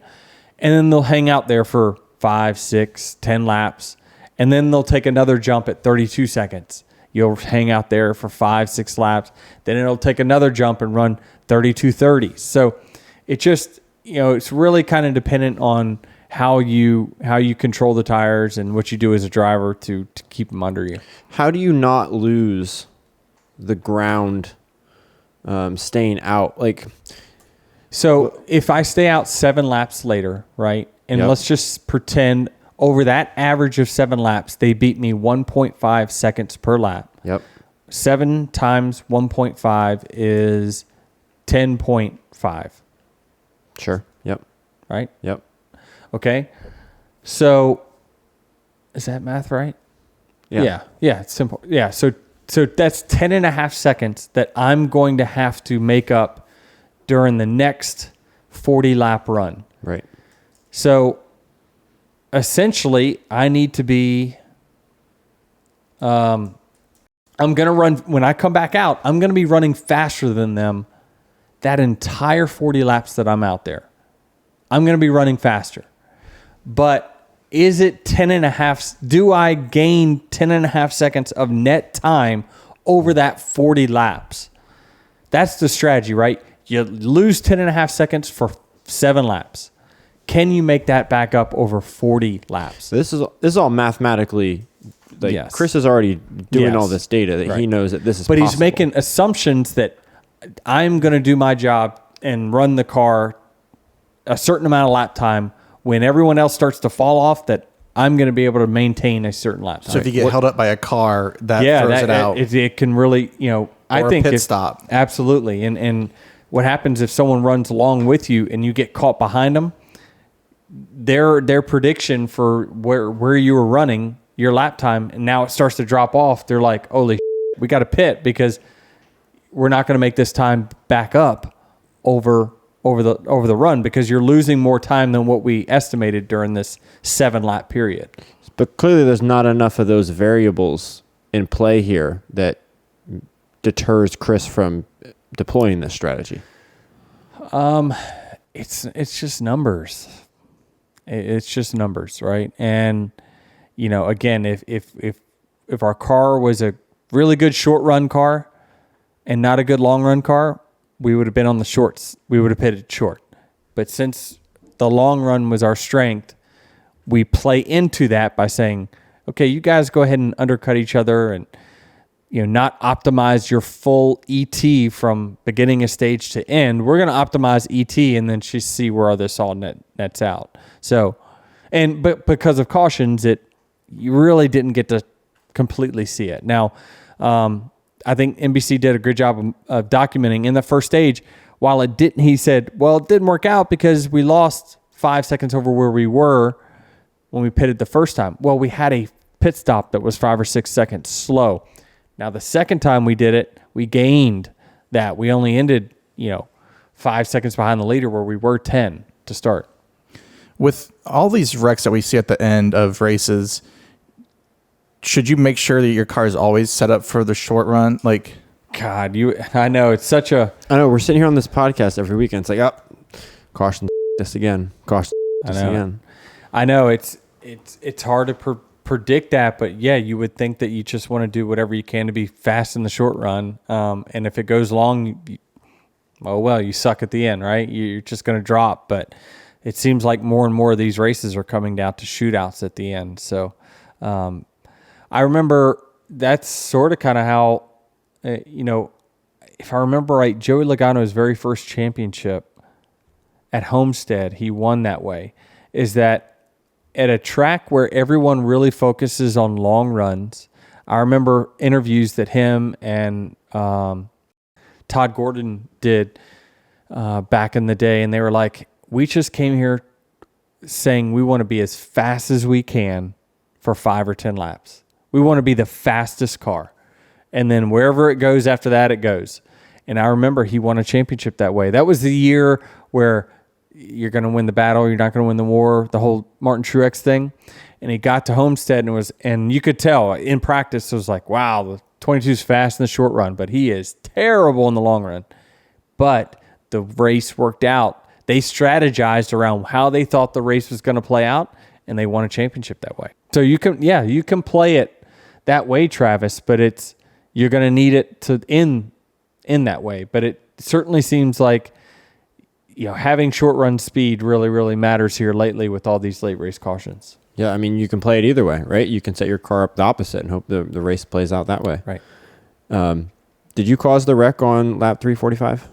and then they'll hang out there for 5, 6, 10 laps, and then they'll take another jump at 32 seconds. You'll hang out there for 5, 6 laps, then it'll take another jump and run 32/30s. So it just, it's really kind of dependent on how you control the tires and what you do as a driver to keep them under you. How do you not lose the ground staying out? So if I stay out 7 laps later, right, and Yep. let's just pretend over that average of 7 laps, they beat me 1.5 seconds per lap. Yep. 7 times 1.5 is 10.5, Sure. Yep. right? Yep. Okay. So is that math right? Yeah. Yeah, it's simple. Yeah, so that's 10 and a half seconds that I'm going to have to make up during the next 40 lap run. Right. So essentially, I need to be, I'm going to run, when I come back out, I'm going to be running faster than them that entire 40 laps that I'm out there. I'm going to be running faster. But is it 10 and a half? Do I gain 10 and a half seconds of net time over that 40 laps? That's the strategy, right? You lose 10 and a half seconds for 7 laps. Can you make that back up over 40 laps? So this is all mathematically, Yes. Chris is already doing Yes. all this data that Right. he knows that this is But possible. he's making assumptions that I'm going to do my job and run the car a certain amount of lap time. When everyone else starts to fall off, that I'm going to be able to maintain a certain lap time. So if you get held up by a car, that throws it out. It can really, I Or a think pit if- stop. Absolutely. And what happens if someone runs along with you and you get caught behind them? Their prediction for where you were running, your lap time, and now it starts to drop off. They're like, holy shit, we got to pit because we're not going to make this time back up over the run because you're losing more time than what we estimated during this 7 lap period. But clearly there's not enough of those variables in play here that deters Chris from deploying this strategy. It's just numbers. It's just numbers, right? And again, if our car was a really good short run car and not a good long run car, we would have been on the shorts. We would have pitted short. But since the long run was our strength, we play into that by saying, okay, you guys go ahead and undercut each other and not optimize your full ET from beginning of stage to end. We're going to optimize ET and then just see where this all nets out. So, but because of cautions, you really didn't get to completely see it. Now, I think NBC did a good job of documenting in the first stage. While it didn't, he said, well, it didn't work out because we lost 5 seconds over where we were when we pitted the first time. Well, we had a pit stop that was 5 or 6 seconds slow. Now, the second time we did it, we gained that. We only ended, 5 seconds behind the leader where we were 10 to start. With all these wrecks that we see at the end of races, should you make sure that your car is always set up for the short run? Like, God, I know it's such a. I know we're sitting here on this podcast every weekend. It's like, caution this again, caution this again. I know it's hard to predict that, but yeah, you would think that you just want to do whatever you can to be fast in the short run. And if it goes long, you suck at the end, right? You're just going to drop. But it seems like more and more of these races are coming down to shootouts at the end. So I remember that's sort of kind of how, if I remember right, Joey Logano's very first championship at Homestead, he won that way, is that at a track where everyone really focuses on long runs. I remember interviews that him and Todd Gordon did back in the day, and they were like, we just came here saying we want to be as fast as we can for 5 or 10 laps. We want to be the fastest car. And then wherever it goes after that, it goes. And I remember he won a championship that way. That was the year where you're going to win the battle, you're not going to win the war, the whole Martin Truex thing. And he got to Homestead and you could tell in practice, it was like, wow, the 22 is fast in the short run, but he is terrible in the long run. But the race worked out. They strategized around how they thought the race was going to play out, and they won a championship that way. So you can play it that way, Travis, but you're going to need it to in that way. But it certainly seems like having short run speed really, really matters here lately with all these late race cautions. Yeah, I mean, you can play it either way, right? You can set your car up the opposite and hope the race plays out that way. Right. Did you cause the wreck on lap 345?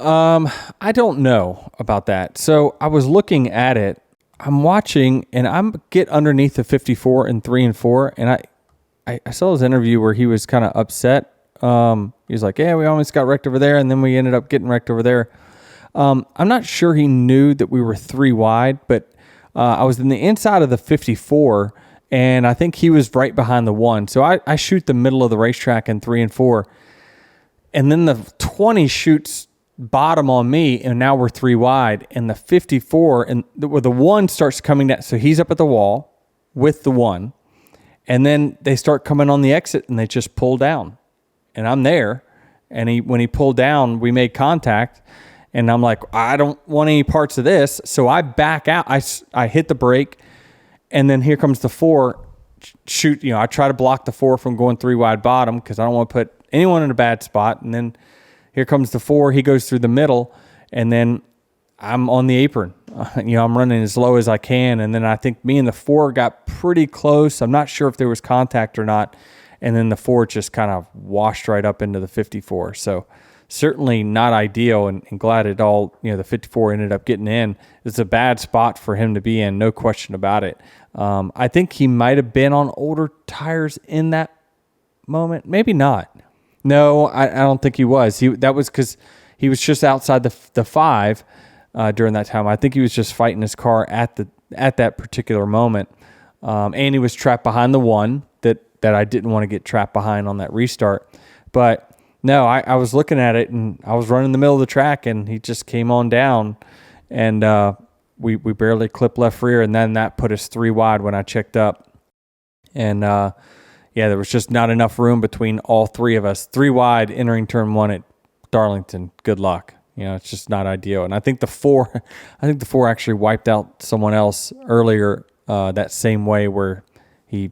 I don't know about that. So I was looking at it. I'm watching, and I'm get underneath the 54 and 3 and 4, and I saw his interview where he was kind of upset. He was like, yeah, we almost got wrecked over there, and then we ended up getting wrecked over there. I'm not sure he knew that we were 3 wide, but I was in the inside of the 54, and I think he was right behind the 1. So I shoot the middle of the racetrack in 3 and 4, and then the 20 shoots bottom on me, and now we're 3 wide, and the 54, and the 1 starts coming down. So he's up at the wall with the 1, and then they start coming on the exit, and they just pull down, and I'm there, and when he pulled down, we made contact. And I'm like, I don't want any parts of this. So I back out. I hit the brake. And then here comes the 4. Shoot, I try to block the 4 from going 3 wide bottom because I don't want to put anyone in a bad spot. And then here comes the 4. He goes through the middle. And then I'm on the apron. I'm running as low as I can. And then I think me and the 4 got pretty close. I'm not sure if there was contact or not. And then the 4 just kind of washed right up into the 54. So certainly not ideal, and glad it all, the 54 ended up getting in. It's a bad spot for him to be in, no question about it. I think he might have been on older tires in that moment. Maybe not. No, I don't think he was. That was because he was just outside the 5 during that time. I think he was just fighting his car at that particular moment. And he was trapped behind the 1 that I didn't want to get trapped behind on that restart. But no, I was looking at it, and I was running in the middle of the track, and he just came on down, and we barely clipped left rear, and then that put us 3 wide when I checked up. And, there was just not enough room between all 3 of us. 3 wide entering turn 1 at Darlington. Good luck. It's just not ideal. And I think the 4 actually wiped out someone else earlier that same way where he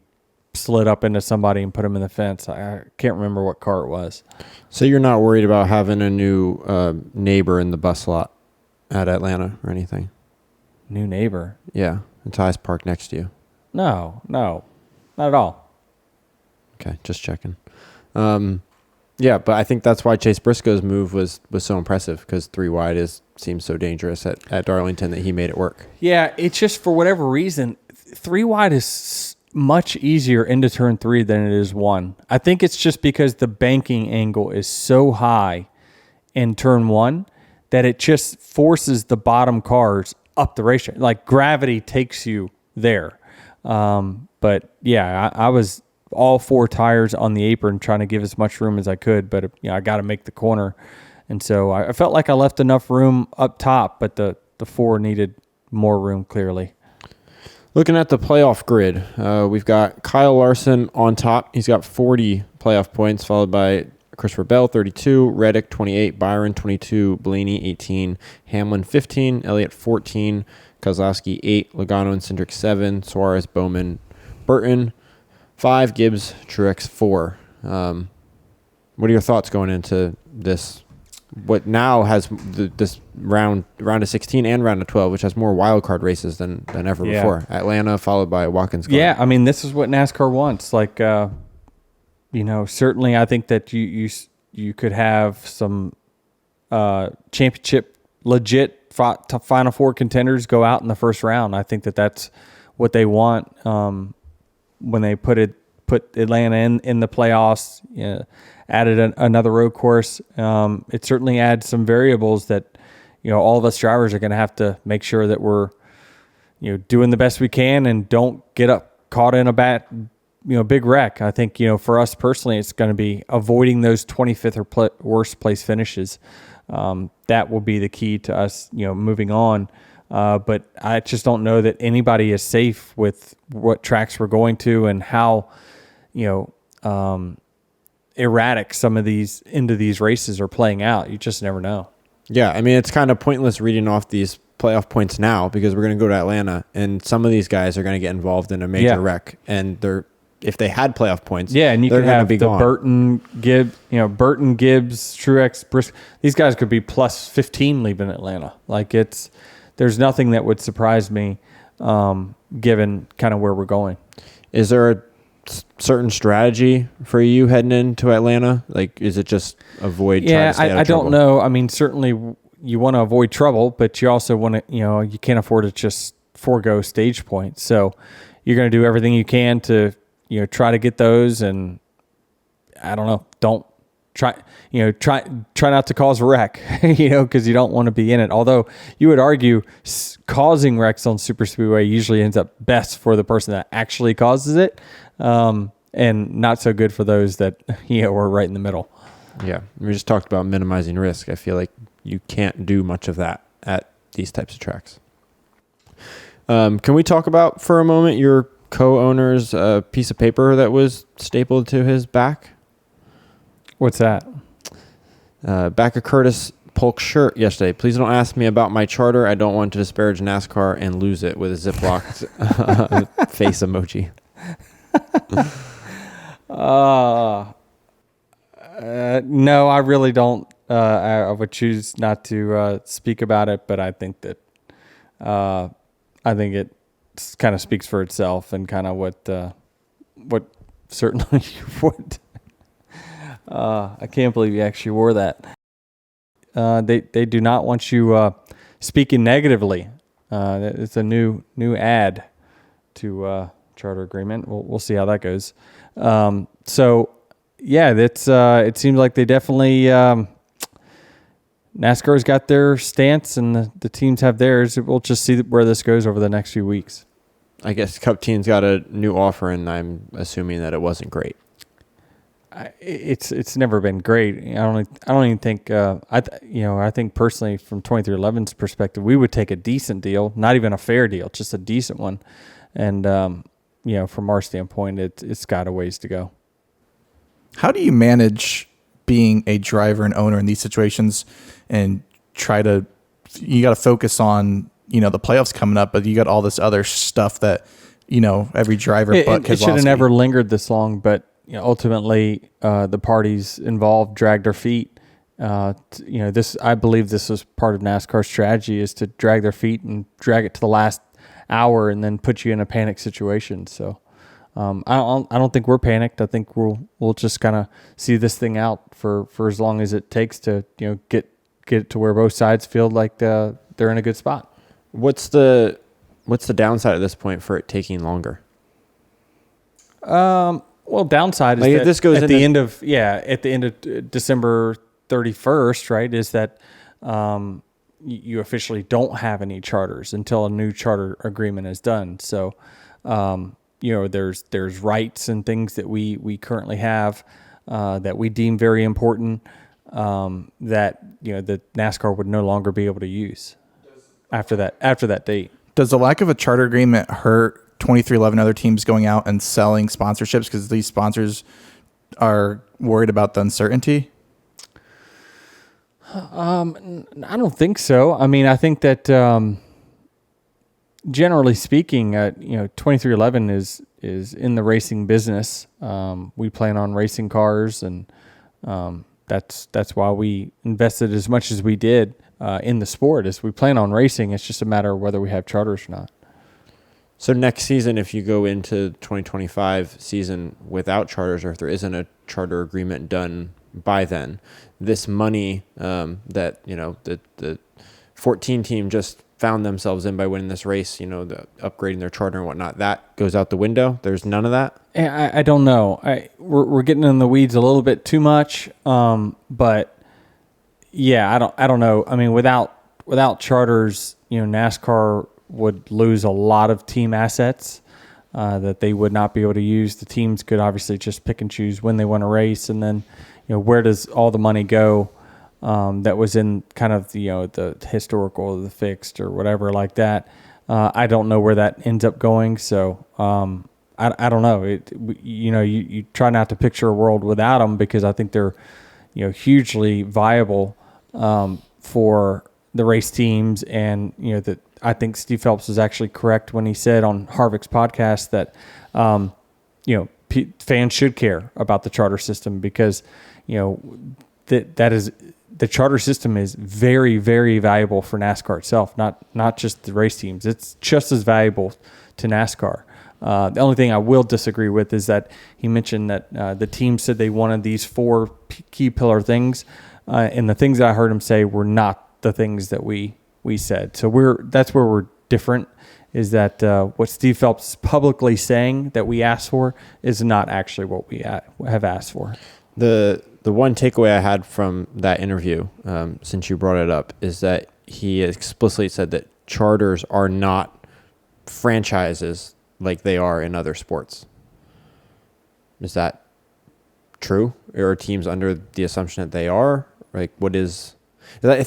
slid up into somebody and put him in the fence. I can't remember what car it was. So you're not worried about having a new neighbor in the bus lot at Atlanta or anything? New neighbor? Yeah, and Ty's parked next to you. No, not at all. Okay, just checking. Yeah, but I think that's why Chase Briscoe's move was so impressive, because 3 wide seems so dangerous at Darlington that he made it work. Yeah, it's just for whatever reason, 3 wide is much easier into turn 3 than it is 1. I think it's just because the banking angle is so high in turn 1 that it just forces the bottom cars up the racetrack. Like gravity takes you there. But yeah, I was all 4 tires on the apron trying to give as much room as I could, but I got to make the corner. And so I felt like I left enough room up top, but the 4 needed more room clearly. Looking at the playoff grid, we've got Kyle Larson on top. He's got 40 playoff points, followed by Christopher Bell, 32, Reddick, 28, Byron, 22, Blaney, 18, Hamlin, 15, Elliott, 14, Kozlowski, 8, Logano and Cindric, 7, Suarez, Bowman, Burton, 5, Gibbs, Truex, 4. What are your thoughts going into this? What now has this round of 16 and round of 12, which has more wild card races than ever before. Atlanta followed by Watkins Glen. Yeah, I mean, this is what NASCAR wants. Like, certainly I think that you could have some championship legit Final Four contenders go out in the first round. I think that's what they want when they put Atlanta in the playoffs. Added another road course. It certainly adds some variables that all of us drivers are going to have to make sure that we're doing the best we can and don't get caught in a big wreck. I think for us personally, it's going to be avoiding those 25th or worst place finishes. That will be the key to us moving on. But I just don't know that anybody is safe with what tracks we're going to and how erratic some of these races are playing out. You just never know. Yeah, I mean, it's kind of pointless reading off these playoff points now because we're going to go to Atlanta and some of these guys are going to get involved in a major wreck, and if they had playoff points, and you could have the gone. Burton, Gibbs, Truex, Briscoe. These guys could be plus 15 leaving Atlanta. Like there's nothing that would surprise me, given kind of where we're going. Is there a certain strategy for you heading into Atlanta? Like, is it just avoid? Yeah, I trouble? don't know. I mean, certainly you want to avoid trouble, but you also want to, you can't afford to just forego stage points. So you're going to do everything you can to, try to get those. And I don't know, don't try not to cause a wreck, because you don't want to be in it. Although you would argue causing wrecks on super speedway usually ends up best for the person that actually causes it. And not so good for those that, were right in the middle. Yeah. We just talked about minimizing risk. I feel like you can't do much of that at these types of tracks. Can we talk about for a moment your co-owner's piece of paper that was stapled to his back? What's that? Back of Curtis Polk shirt yesterday. Please don't ask me about my charter. I don't want to disparage NASCAR and lose it, with a Ziploc face emoji. No, I really don't. I would choose not to speak about it, but I think that it kind of speaks for itself and kind of what certainly what. I can't believe you actually wore that. They do not want you speaking negatively. It's a new ad to charter agreement. We'll see how that goes. So yeah, that's it seems like they definitely NASCAR's got their stance and the teams have theirs. We'll just see where this goes over the next few weeks. I guess Cup team's got a new offer, and I'm assuming that it wasn't great. It's never been great. I don't even think I think personally from 2311's perspective, we would take a decent deal, not even a fair deal, just a decent one. And from our standpoint, it's got a ways to go. How do you manage being a driver and owner in these situations and you got to focus on, the playoffs coming up, but you got all this other stuff that, every driver but it should have never lingered this long, but ultimately the parties involved dragged their feet. I believe this was part of NASCAR's strategy, is to drag their feet and drag it to the last hour and then put you in a panic situation. So I don't think we're panicked. I think we'll just kind of see this thing out for as long as it takes to get it to where both sides feel like they're in a good spot. What's the downside at this point for it taking longer? Well, downside is like that this goes at the end of December 31st, right? Is that you officially don't have any charters until a new charter agreement is done. So There's rights and things that we currently have that we deem very important that the NASCAR would no longer be able to use after that date. Does the lack of a charter agreement hurt 2311 other teams going out and selling sponsorships because these sponsors are worried about the uncertainty? I don't think so. I mean, I think that generally speaking, 2311 is in the racing business. We plan on racing cars, and that's why we invested as much as we did in the sport. Is we plan on racing. It's just a matter of whether we have charters or not. So next season, if you go into 2025 season without charters, or if there isn't a charter agreement done by then, this money that the 14 team just found themselves in by winning this race, the upgrading their charter and whatnot, that goes out the window. There's none of that. I don't know. We're getting in the weeds a little bit too much, but yeah, I don't know. I mean, without charters, NASCAR would lose a lot of team assets that they would not be able to use. The teams could obviously just pick and choose when they want to race, and then where does all the money go that was in kind of the historical or the fixed or whatever like that. I don't know where that ends up going, so I don't know. You try not to picture a world without them, because I think they're hugely viable for the race teams, and that I think Steve Phelps was actually correct when he said on Harvick's podcast that fans should care about the charter system, because that is, the charter system is very, very valuable for NASCAR itself, not just the race teams. It's just as valuable to NASCAR. The only thing I will disagree with is that he mentioned that the team said they wanted these 4 key pillar things, and the things that I heard him say were not the things that we said. So that's where we're different, is that what Steve Phelps is publicly saying that we asked for is not actually what we have asked for. The one takeaway I had from that interview, since you brought it up, is that he explicitly said that charters are not franchises like they are in other sports. Is that true? Or are teams under the assumption that they are? Like, what is... I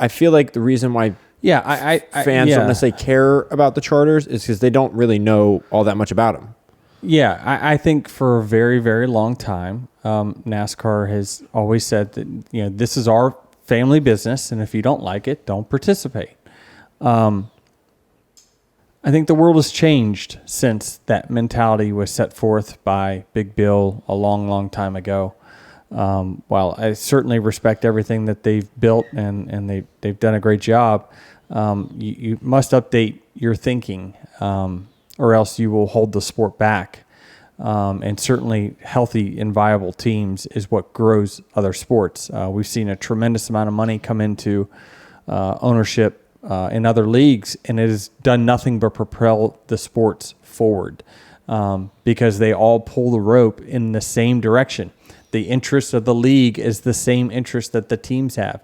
feel like the reason why fans don't necessarily care about the charters is because they don't really know all that much about them. Yeah, I think for a very, very long time, NASCAR has always said that this is our family business, and if you don't like it, don't participate. I think the world has changed since that mentality was set forth by Big Bill a long, long time ago. While I certainly respect everything that they've built, and they've done a great job, you must update your thinking, or else you will hold the sport back. And certainly healthy and viable teams is what grows other sports. We've seen a tremendous amount of money come into ownership in other leagues, and it has done nothing but propel the sports forward, because they all pull the rope in the same direction. The interest of the league is the same interest that the teams have.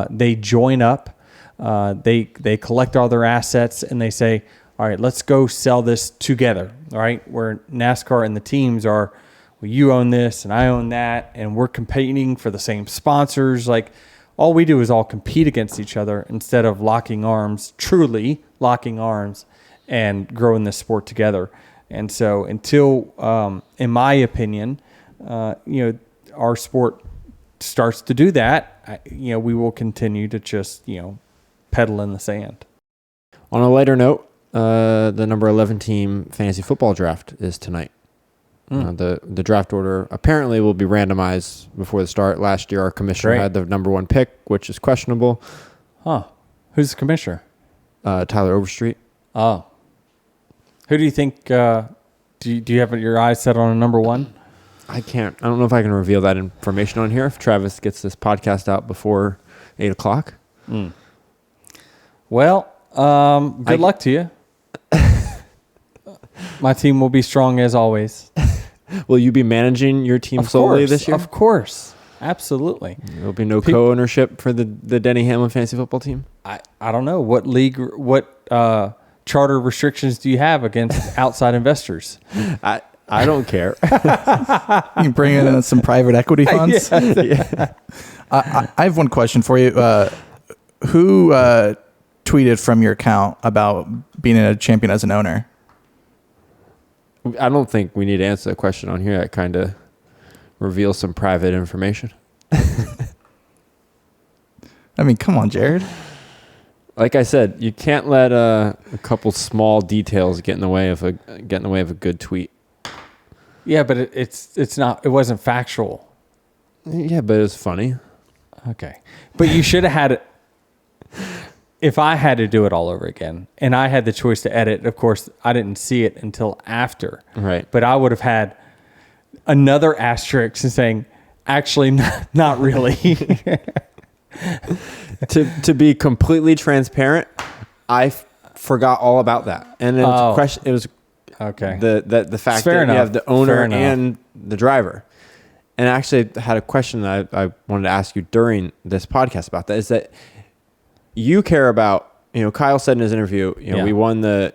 They join up, they collect all their assets, and they say, all right, let's go sell this together, all right? Where NASCAR and the teams are, well, you own this and I own that, and we're competing for the same sponsors. Like, all we do is all compete against each other instead of locking arms, truly locking arms, and growing this sport together. And so until, in my opinion, our sport starts to do that, we will continue to just, pedal in the sand. On a lighter note, the number 11 team fantasy football draft is tonight. The draft order apparently will be randomized before the start. Last year, our commissioner had the number 1 pick, which is questionable. Huh. Who's the commissioner? Tyler Overstreet. Oh. Who do you think, do you have your eyes set on a number 1? I don't know if I can reveal that information on here if Travis gets this podcast out before 8 o'clock. Well, good luck to you. My team will be strong as always. Will you be managing your team solely this year? Of course. Absolutely. There will be no co-ownership for the Denny Hamlin fantasy football team? I don't know. What league, what charter restrictions do you have against outside investors? I don't care. You bring in some private equity funds. Yeah. I have one question for you. Who tweeted from your account about being a champion as an owner? I don't think we need to answer that question on here. That kind of reveals some private information. I mean, come on, Jared. Like I said, you can't let a couple small details get in the way of a good tweet. Yeah, but it wasn't factual. Yeah, but it was funny. Okay. But you should have had it. If I had to do it all over again and I had the choice to edit, of course, I didn't see it until after. Right. But I would have had another asterisk saying, actually, not really. To be completely transparent, I forgot all about that. And it was a question. It was okay. The fact Fair that enough. you have the owner Fair enough. and the driver. And I actually had a question that I wanted to ask you during this podcast about that, is that you care about, Kyle said in his interview, Yeah. we won the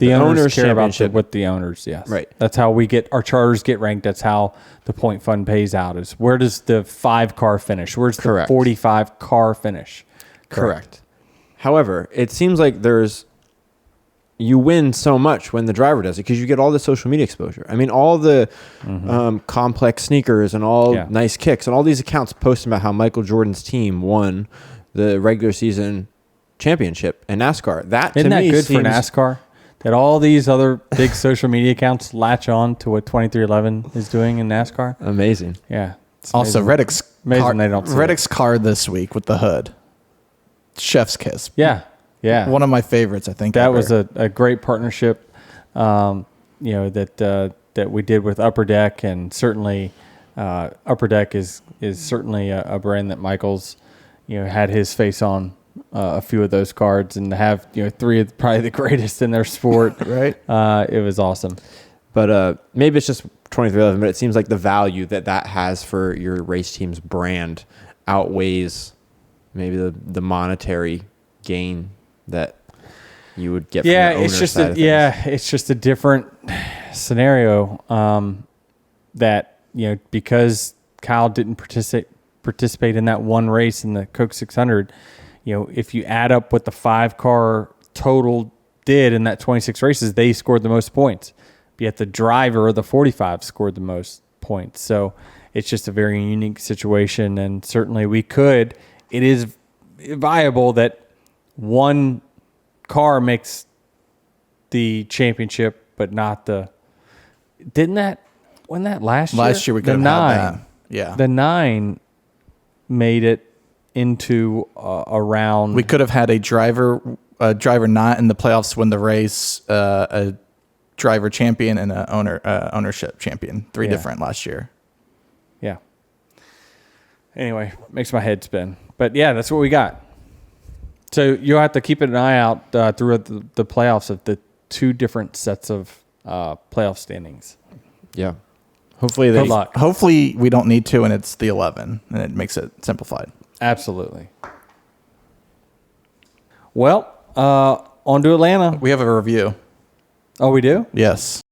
owners care about championship. what the owners, yes. Right. That's how our charters get ranked. That's how the point fund pays out, is where does the 5-car finish? Where's the Correct. 45-car finish? Correct. However, it seems like you win so much when the driver does it because you get all the social media exposure. I mean, all the complex sneakers and all nice kicks and all these accounts posting about how Michael Jordan's team won the regular season championship in NASCAR. Isn't that good seems, for NASCAR? That all these other big social media accounts latch on to what 2311 is doing in NASCAR? Amazing. Yeah. It's Also, amazing. Reddick's Amazing they don't see Reddick's car this week with the hood. Chef's kiss. Yeah. Yeah. One of my favorites, I think. That ever. was a great partnership, that we did with Upper Deck, and certainly Upper Deck is certainly a brand that Michael's had his face on a few of those cards, and to have 3 of probably the greatest in their sport. Right. It was awesome. But maybe it's just 2311, but it seems like the value that has for your race team's brand outweighs maybe the monetary gain that you would get from the owner's it's just side of things. it's just a different scenario, that because Kyle didn't participate in that one race in the Coke 600, if you add up what the 5-car total did in that 26 races, they scored the most points, yet the driver of the 45 scored the most points. So it's just a very unique situation, and certainly it is viable that one car makes the championship, but not win that last year? Last year we could have had that. Yeah. The 9 made it into a round. We could have had a driver not in the playoffs win the race, a driver champion and a ownership champion. 3 different last year. Yeah. Anyway, makes my head spin. But yeah, that's what we got. So you'll have to keep an eye out throughout the playoffs of the 2 different sets of playoff standings. Yeah. Hopefully Good luck. Hopefully we don't need to, and it's the 11, and it makes it simplified. Absolutely. Well, on to Atlanta. We have a review. Oh, we do? Yes.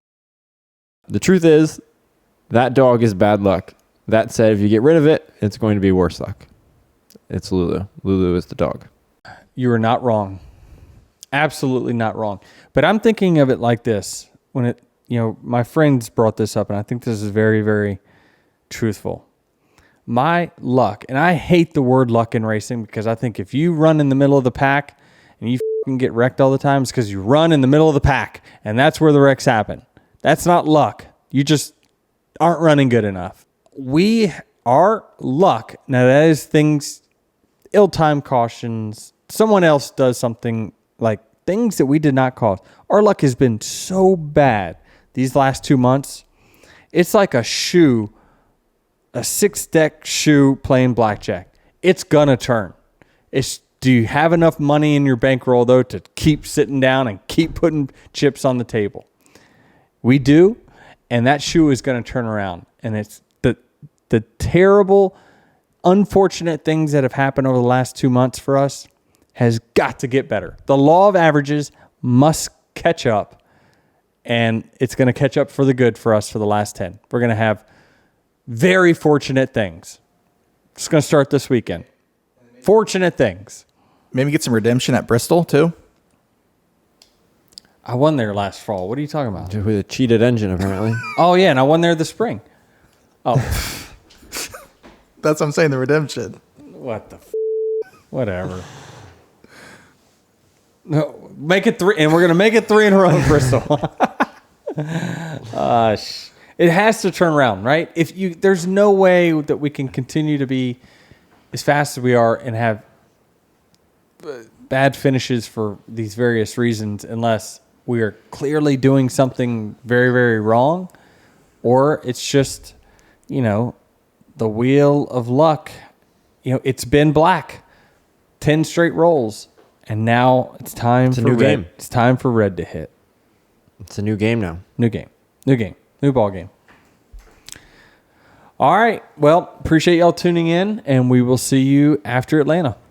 The truth is, that dog is bad luck. That said, if you get rid of it, it's going to be worse luck. It's Lulu. Lulu is the dog. You are not wrong. Absolutely not wrong. But I'm thinking of it like this. When my friends brought this up, and I think this is very, very truthful. My luck, and I hate the word luck in racing, because I think if you run in the middle of the pack and you get wrecked all the time, it's because you run in the middle of the pack, and that's where the wrecks happen. That's not luck. You just aren't running good enough. Our luck, now that is things, ill-timed cautions, someone else does something, like things that we did not cause. Our luck has been so bad these last 2 months. It's like a 6-deck shoe playing blackjack. It's gonna turn. Do you have enough money in your bankroll, though, to keep sitting down and keep putting chips on the table? We do, and that shoe is gonna turn around. And it's the terrible, unfortunate things that have happened over the last 2 months for us has got to get better. The law of averages must catch up, and it's going to catch up for the good for us for the last 10. We're going to have very fortunate things. It's going to start this weekend. Fortunate things. Maybe get some redemption at Bristol too. I won there last fall. What are you talking about? With a cheated engine, apparently. Oh, yeah, and I won there this spring. Oh, That's what I'm saying, the redemption. what the whatever. No, make it 3, and we're going to make it 3 in a row in Bristol. It has to turn around, right? There's no way that we can continue to be as fast as we are and have bad finishes for these various reasons unless we are clearly doing something very, very wrong, or it's just, the wheel of luck. It's been black, 10 straight rolls, and now it's time for new red. game. It's time for red to hit. It's a new game now. New game. New ball game. All right. Well, appreciate y'all tuning in, and we will see you after Atlanta.